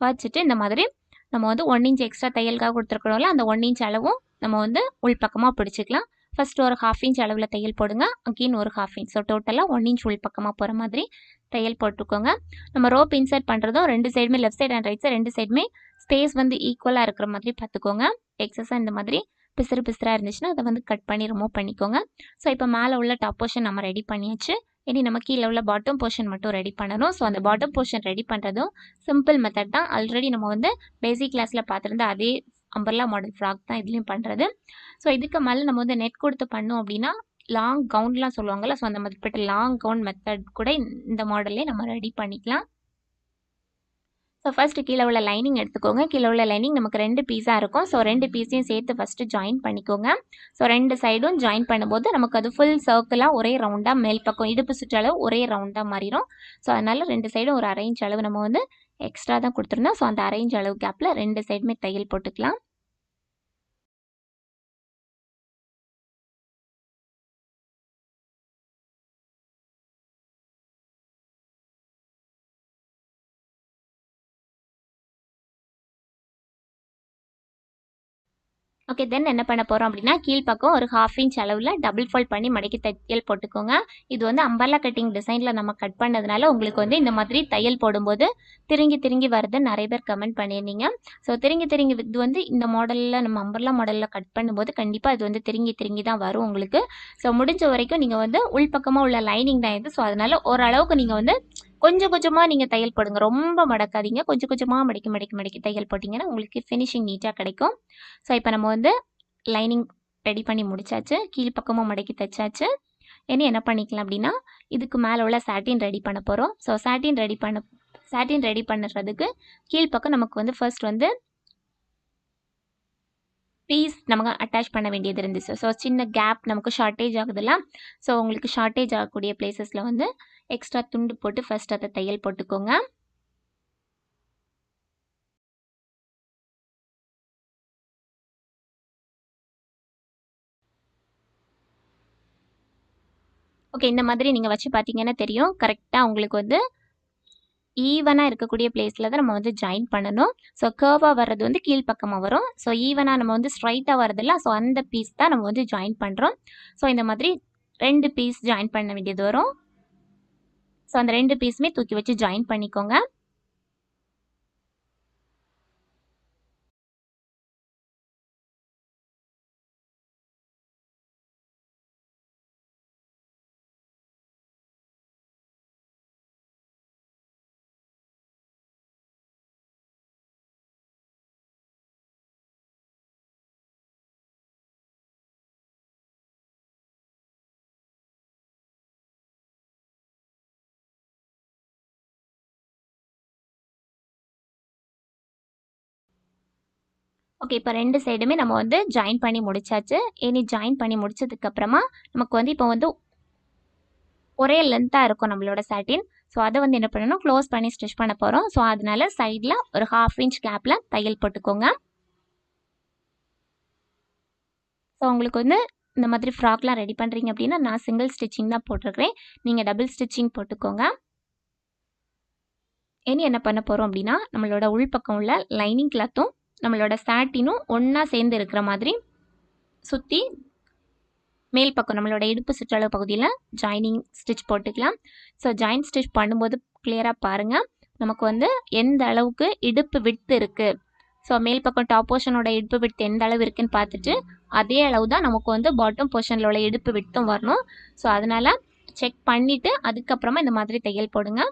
வச்சுட்டு இந்த மாதிரி நம்ம வந்து 1 இன்ச் எக்ஸ்ட்ரா தையலுக்காக கொடுத்துருக்குறோம்ல, அந்த 1 இன்ச் அளவும் நம்ம வந்து உள்பக்கமாக பிடிச்சிக்கலாம். ஃபஸ்ட்டு ஒரு 1/2 இன்ச் அளவில் தையல் போடுங்க. அகெயின் ஒரு 1/2 இன்ச். ஸோ டோட்டலாக 1 இன்ச் உள்பக்கமாக போகிற மாதிரி தையல் போட்டுக்கோங்க. நம்ம ரோப் இன்சர்ட் பண்ணுறதும் 2 சைடுமே left side and right side 2 சைடுமே ஸ்பேஸ் வந்து ஈக்குவலாக இருக்கிற மாதிரி பார்த்துக்கோங்க. எக்ஸஸாக இந்த மாதிரி பிசுறாக இருந்துச்சுன்னா அதை வந்து கட் பண்ணி ரிமூவ் பண்ணிக்கோங்க. ஸோ இப்போ மேலே உள்ள டாப் போர்ஷன் நம்ம ரெடி பண்ணியாச்சு. இனி நம்ம கீழே உள்ள பாட்டம் போர்ஷன் மட்டும் ரெடி பண்ணணும். ஸோ அந்த பாட்டம் போர்ஷன் ரெடி பண்ணுறதும் சிம்பிள் மெத்தட் தான். ஆல்ரெடி நம்ம வந்து பேசிக் கிளாஸில் பார்த்துருந்த அதே அம்பர்லா மாடல் ஃப்ராக் தான் இதுலேயும் பண்ணுறது. ஸோ இதுக்கு மேலே நம்ம வந்து நெட் கொடுத்து பண்ணோம் அப்படின்னா லாங் கவுன்லாம் சொல்லுவாங்கள்ல, ஸோ அந்த மாதிரிப்பட்ட லாங் கவுன் மெத்தட் கூட இந்த மாடல்லே நம்ம ரெடி பண்ணிக்கலாம். ஸோ ஃபஸ்ட்டு கீழே உள்ள லைனிங் எடுத்துக்கோங்க. கீழே உள்ள லைனிங் நமக்கு 2 பீஸாக இருக்கும். ஸோ 2 பீஸையும் சேர்த்து ஃபஸ்ட்டு ஜாயின் பண்ணிக்கோங்க. ஸோ 2 சைடும் ஜாயின் பண்ணும்போது நமக்கு அது ஃபுல் சர்க்கிளாக ஒரே ரவுண்டாக மேல் பக்கம் இடுப்பு சுற்றளவு ஒரே ரவுண்டாக மாறிடும். ஸோ அதனால் 2 சைடும் ஒரு 1/2 இன்ச் அளவு நம்ம வந்து எக்ஸ்ட்ரா தான் கொடுத்துருந்தோம். ஸோ அந்த 1/2 இன்ச் அளவு கேப்பில் 2 சைடுமே தையல் போட்டுக்கலாம். ஓகே, தென் என்ன பண்ண போகிறோம் அப்படின்னா கீழ்ப்பக்கம் ஒரு 1/2 இன்ச் அளவில் டபுள் ஃபோல்ட் பண்ணி மடக்கி தையல் போட்டுக்கோங்க. இது வந்து அம்பர்லா கட்டிங் டிசைனில் நம்ம கட் பண்ணதுனால உங்களுக்கு வந்து இந்த மாதிரி தையல் போடும்போது திருங்கி வருதுன்னு நிறைய பேர் கமெண்ட் பண்ணியிருந்தீங்க. ஸோ திருங்கி இது வந்து இந்த மாடலில் நம்ம அம்பர்லா மாடலில் கட் பண்ணும்போது கண்டிப்பாக இது வந்து திருங்கி தான் வரும் உங்களுக்கு. ஸோ முடிஞ்ச வரைக்கும் நீங்கள் வந்து உள்பக்கமாக உள்ள லைனிங் தான் இது. ஸோ அதனால் ஓரளவுக்கு நீங்கள் வந்து கொஞ்சம் கொஞ்சமாக நீங்கள் தையல் போடுங்க. ரொம்ப மடக்காதீங்க. கொஞ்சம் கொஞ்சமாக மடக்கி தையல் போட்டிங்கன்னா உங்களுக்கு ஃபினிஷிங் நீட்டாக கிடைக்கும். ஸோ இப்போ நம்ம வந்து லைனிங் ரெடி பண்ணி முடிச்சாச்சு. கீழ்ப்பக்கமாக மடக்கி தைச்சாச்சு. இனி என்ன பண்ணிக்கலாம் அப்படின்னா இதுக்கு மேலே உள்ள சாட்டின் ரெடி பண்ண போகிறோம். ஸோ சாட்டின் ரெடி பண்ணுறதுக்கு கீழ்ப்பக்கம் நமக்கு வந்து ஃபர்ஸ்ட் வந்து பீஸ் நமக்கு அட்டாச் பண்ண வேண்டியது இருந்துச்சு. ஸோ சின்ன கேப் நமக்கு ஷார்ட்டேஜ் ஆகுதுல்ல, ஸோ உங்களுக்கு ஷார்ட்டேஜ் ஆகக்கூடிய பிளேசஸில் வந்து எக்ஸ்ட்ரா துண்டு போட்டு ஃபர்ஸ்ட் அதை தையல் போட்டுக்கோங்க. ஓகே, இந்த மாதிரி நீங்கள் வச்சு பார்த்தீங்கன்னா தெரியும். கரெக்டாக உங்களுக்கு வந்து ஈவனாக இருக்கக்கூடிய பிளேஸில் தான் நம்ம வந்து ஜாயின் பண்ணணும். ஸோ கர்வாக வர்றது வந்து கீழ்ப்பக்கமாக வரும். ஸோ ஈவனாக நம்ம வந்து ஸ்ட்ரைட்டாக வரதில்ல, ஸோ அந்த பீஸ் தான் நம்ம வந்து ஜாயின் பண்ணுறோம். ஸோ இந்த மாதிரி 2 பீஸ் ஜாயின் பண்ண வேண்டியது வரும். ஸோ அந்த 2 பீஸுமே தூக்கி வச்சு ஜாயின் பண்ணிக்கோங்க. ஓகே, இப்போ 2 சைடுமே நம்ம வந்து ஜாயின் பண்ணி முடிச்சாச்சு. இனி ஜாயின் பண்ணி முடிச்சதுக்கப்புறமா நமக்கு வந்து இப்போ வந்து ஒரே லென்த்தாக இருக்கும் நம்மளோட சாட்டின். ஸோ அதை வந்து என்ன பண்ணணும், க்ளோஸ் பண்ணி ஸ்டிச் பண்ண போகிறோம். ஸோ அதனால சைடில் ஒரு 1/2 இன்ச் கேப்பில் தையல் போட்டுக்கோங்க. ஸோ உங்களுக்கு வந்து இந்த மாதிரி ஃப்ராக்லாம் ரெடி பண்ணுறீங்க அப்படின்னா நான் சிங்கிள் ஸ்டிச்சிங் தான் போட்டிருக்கிறேன். நீங்கள் டபுள் ஸ்டிச்சிங் போட்டுக்கோங்க. இனி என்ன பண்ண போகிறோம் அப்படின்னா நம்மளோட உள்பக்கம் உள்ள லைனிங் கிளாத்தும் நம்மளோட சாட்டினும் ஒன்றா சேர்ந்து இருக்கிற மாதிரி சுற்றி மேல் பக்கம் நம்மளோட இடுப்பு சுற்றளவு பகுதியில் ஜாயினிங் ஸ்டிச் போட்டுக்கலாம். ஸோ ஜாயின் ஸ்டிச் பண்ணும்போது கிளியராக பாருங்கள் நமக்கு வந்து எந்த அளவுக்கு இடுப்பு விட்த் இருக்குது. ஸோ மேல் பக்கம் டாப் போர்ஷனோட இடுப்பு விட்த் எந்த அளவு இருக்குன்னு பார்த்துட்டு அதே அளவு தான் நமக்கு வந்து பாட்டம் போர்ஷனில் உள்ள இடுப்பு விட்த்தும் வரணும். ஸோ அதனால் செக் பண்ணிவிட்டு அதுக்கப்புறமா இந்த மாதிரி தையல் போடுங்க.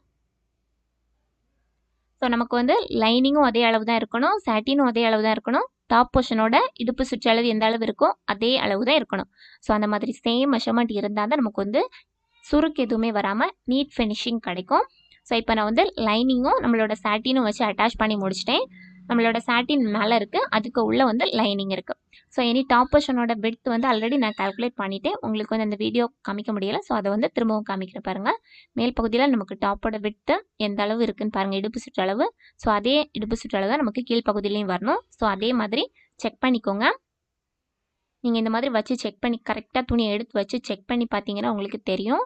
ஸோ நமக்கு வந்து லைனிங்கும் அதே அளவு தான் இருக்கணும், சாட்டினும் அதே அளவு தான் இருக்கணும், டாப் போர்ஷனோட இடுப்பு சுற்றளவு எந்த அளவு இருக்கோ அதே அளவு தான் இருக்கணும். ஸோ அந்த மாதிரி சேம் மெஷர்மெண்ட் இருந்தால் தான் நமக்கு வந்து சுருக்கு எதுவுமே வராமல் நீட் ஃபினிஷிங் கிடைக்கும். ஸோ இப்போ நான் வந்து லைனிங்கும் நம்மளோட சாட்டினும் வச்சு அட்டாச் பண்ணி முடிச்சிட்டேன். நம்மளோட சாட்டின் மேலே இருக்குது, அதுக்கு உள்ளே வந்து லைனிங் இருக்குது. ஸோ இனி டாப் போர்ஷனோட விட்த் வந்து ஆல்ரெடி நான் கால்குலேட் பண்ணிவிட்டேன், உங்களுக்கு வந்து அந்த வீடியோ காமிக்க முடியலை. ஸோ அதை வந்து திரும்பவும் காமிக்கிறேன் பாருங்கள். மேல் பகுதியில் நமக்கு டாப்போட விட்த்து எந்த அளவு இருக்குதுன்னு பாருங்கள், இடுப்பு சுற்றளவு. ஸோ அதே இடுப்பு சுற்றளவு தான் நமக்கு கீழ்ப்பகுதியிலையும் வரணும். ஸோ அதே மாதிரி செக் பண்ணிக்கோங்க. நீங்கள் இந்த மாதிரி வச்சு செக் பண்ணி கரெக்டாக துணியை எடுத்து வச்சு செக் பண்ணி பார்த்தீங்கன்னா உங்களுக்கு தெரியும்.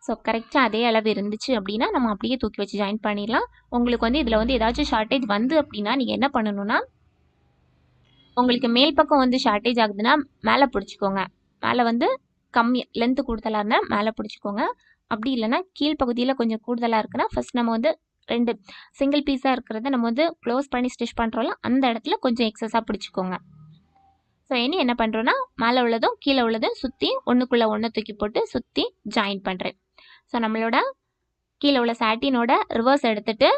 ஸோ கரெக்டாக அதே அளவு இருந்துச்சு அப்படின்னா நம்ம அப்படியே தூக்கி வச்சு ஜாயின் பண்ணிடலாம். உங்களுக்கு வந்து இதில் வந்து ஏதாச்சும் ஷார்ட்டேஜ் வந்து அப்படின்னா நீங்கள் என்ன பண்ணணும்னா, உங்களுக்கு மேல் பக்கம் வந்து ஷார்ட்டேஜ் ஆகுதுன்னா மேலே பிடிச்சிக்கோங்க. மேலே வந்து கம்மி லென்த்து கூடுதலாக இருந்தால் மேலே பிடிச்சிக்கோங்க. அப்படி இல்லைன்னா கீழ்ப்பகுதியில் கொஞ்சம் கூடுதலாக இருக்குன்னா ஃபஸ்ட் நம்ம வந்து 2 சிங்கிள் பீஸாக இருக்கிறத நம்ம வந்து க்ளோஸ் பண்ணி ஸ்டிச் பண்ணுறோம்ல, அந்த இடத்துல கொஞ்சம் எக்ஸஸாக பிடிச்சிக்கோங்க. ஸோ இனி என்ன பண்ணுறோன்னா, மேலே உள்ளதும் கீழே உள்ளதும் சுற்றி ஒன்றுக்குள்ளே ஒன்று தூக்கி போட்டு சுற்றி ஜாயின் பண்ணுறேன். ஸோ நம்மளோட கீழே உள்ள சாட்டினோட ரிவர்ஸ் எடுத்துகிட்டு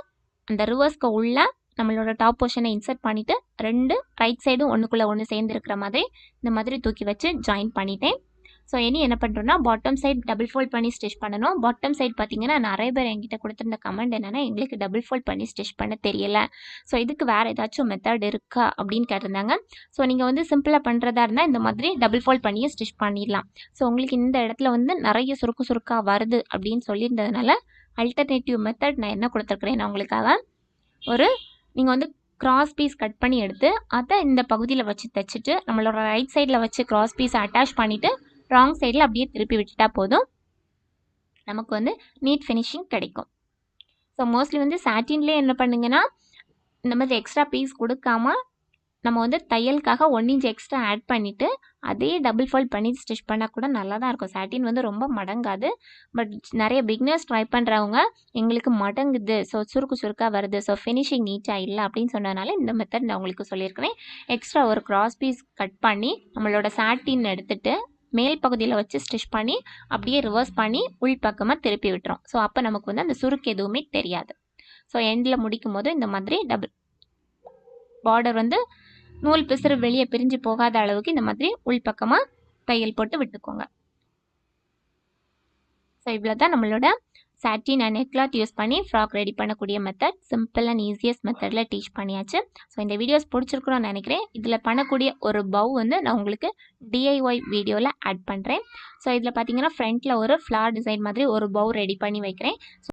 அந்த ரிவர்ஸ்க்கு உள்ள நம்மளோட டாப் போர்ஷனை இன்சர்ட் பண்ணிவிட்டு 2 ரைட் சைடும் ஒன்றுக்குள்ளே ஒன்று சேர்ந்து இருக்கிற மாதிரி இந்த மாதிரி தூக்கி வச்சு ஜாயின் பண்ணிட்டேன். ஸோ இனி என்ன பண்ணுறோன்னா, பாட்டம் சைட் டபுள் ஃபோல்ட் பண்ணி ஸ்டிச் பண்ணணும். பாட்டம் சைட் பார்த்தீங்கன்னா நிறைய பேர் என்கிட்ட கொடுத்துருந்த கமெண்ட் என்னென்னா, எங்களுக்கு டபுள் ஃபோல்ட் பண்ணி ஸ்டிச் பண்ண தெரியல, ஸோ இதுக்கு வேறு ஏதாச்சும் மெத்தட் இருக்கா அப்படின்னு கேட்டிருந்தாங்க. ஸோ நீங்கள் வந்து சிம்பிளாக பண்ணுறதா இருந்தால் இந்த மாதிரி டபுள் ஃபோல்ட் பண்ணியே ஸ்டிச் பண்ணிடலாம். ஸோ உங்களுக்கு இந்த இடத்துல வந்து நிறைய சுருக்காக வருது அப்படின்னு சொல்லியிருந்ததுனால அல்டர்னேட்டிவ் மெத்தட் நான் என்ன கொடுத்துருக்குறேன் உங்களுக்காக, நீங்கள் வந்து கிராஸ் பீஸ் கட் பண்ணி எடுத்து அதை இந்த பகுதியில் வச்சு தைச்சிட்டு நம்மளோட ரைட் சைடில் வச்சு கிராஸ் பீஸை அட்டாச் பண்ணிவிட்டு ராங் சைடில் அப்படியே திருப்பி விட்டுட்டா போதும், நமக்கு வந்து நீட் ஃபினிஷிங் கிடைக்கும். ஸோ மோஸ்ட்லி வந்து சாட்டின்லேயே என்ன பண்ணுங்கன்னா, இந்த மாதிரி எக்ஸ்ட்ரா பீஸ் கொடுக்காம நம்ம வந்து தையலுக்காக 1 இன்ச் எக்ஸ்ட்ரா ஆட் பண்ணிவிட்டு அதே டபுள் ஃபோல்ட் பண்ணி ஸ்டிச் பண்ணால் கூட நல்லா தான் இருக்கும். சாட்டின் வந்து ரொம்ப மடங்காது. பட் நிறைய பிகினர்ஸ் ட்ரை பண்ணுறவங்க எங்களுக்கு மடங்குது, ஸோ சுருக்காக வருது, ஸோ ஃபினிஷிங் நீட்டாக இல்லை அப்படின்னு சொன்னதுனால இந்த மெத்தட் நான் உங்களுக்கு சொல்லியிருக்கிறேன். எக்ஸ்ட்ரா ஒரு கிராஸ் பீஸ் கட் பண்ணி நம்மளோட சாட்டின் எடுத்துகிட்டு மேல் பகுதியில் வச்சு ஸ்டிச் பண்ணி அப்படியே ரிவர்ஸ் பண்ணி உள் பக்கமாக திருப்பி விட்டுரும். ஸோ அப்போ நமக்கு வந்து அந்த சுருக்கு எதுவுமே தெரியாது. ஸோ எண்டில் முடிக்கும் போது இந்த மாதிரி டபுள் பார்டர் வந்து நூல் பிசுறு வெளியே பிரிஞ்சு போகாத அளவுக்கு இந்த மாதிரி உள் பக்கமாக தையல் போட்டு விட்டுக்கோங்க. ஸோ இவ்வளோ தான் நம்மளோட சாட்டின் அண்ட் நெட் கிளாத் யூஸ் பண்ணி ஃப்ராக் ரெடி பண்ணக்கூடிய மெத்தட். சிம்பிள் அண்ட் ஈஸியஸ்ட் மெத்தடில் டீச் பண்ணியாச்சு. ஸோ இந்த வீடியோஸ் பிடிச்சிருக்கணும்னு நினைக்கிறேன். இதில் பண்ணக்கூடிய ஒரு பவ் வந்து நான் உங்களுக்கு DIY வீடியோவில் ஆட் பண்ணுறேன். ஸோ இதில் பார்த்தீங்கன்னா ஃப்ரண்ட்டில் ஒரு ஃப்ளார் டிசைன் மாதிரி ஒரு பவ் ரெடி பண்ணி வைக்கிறேன்.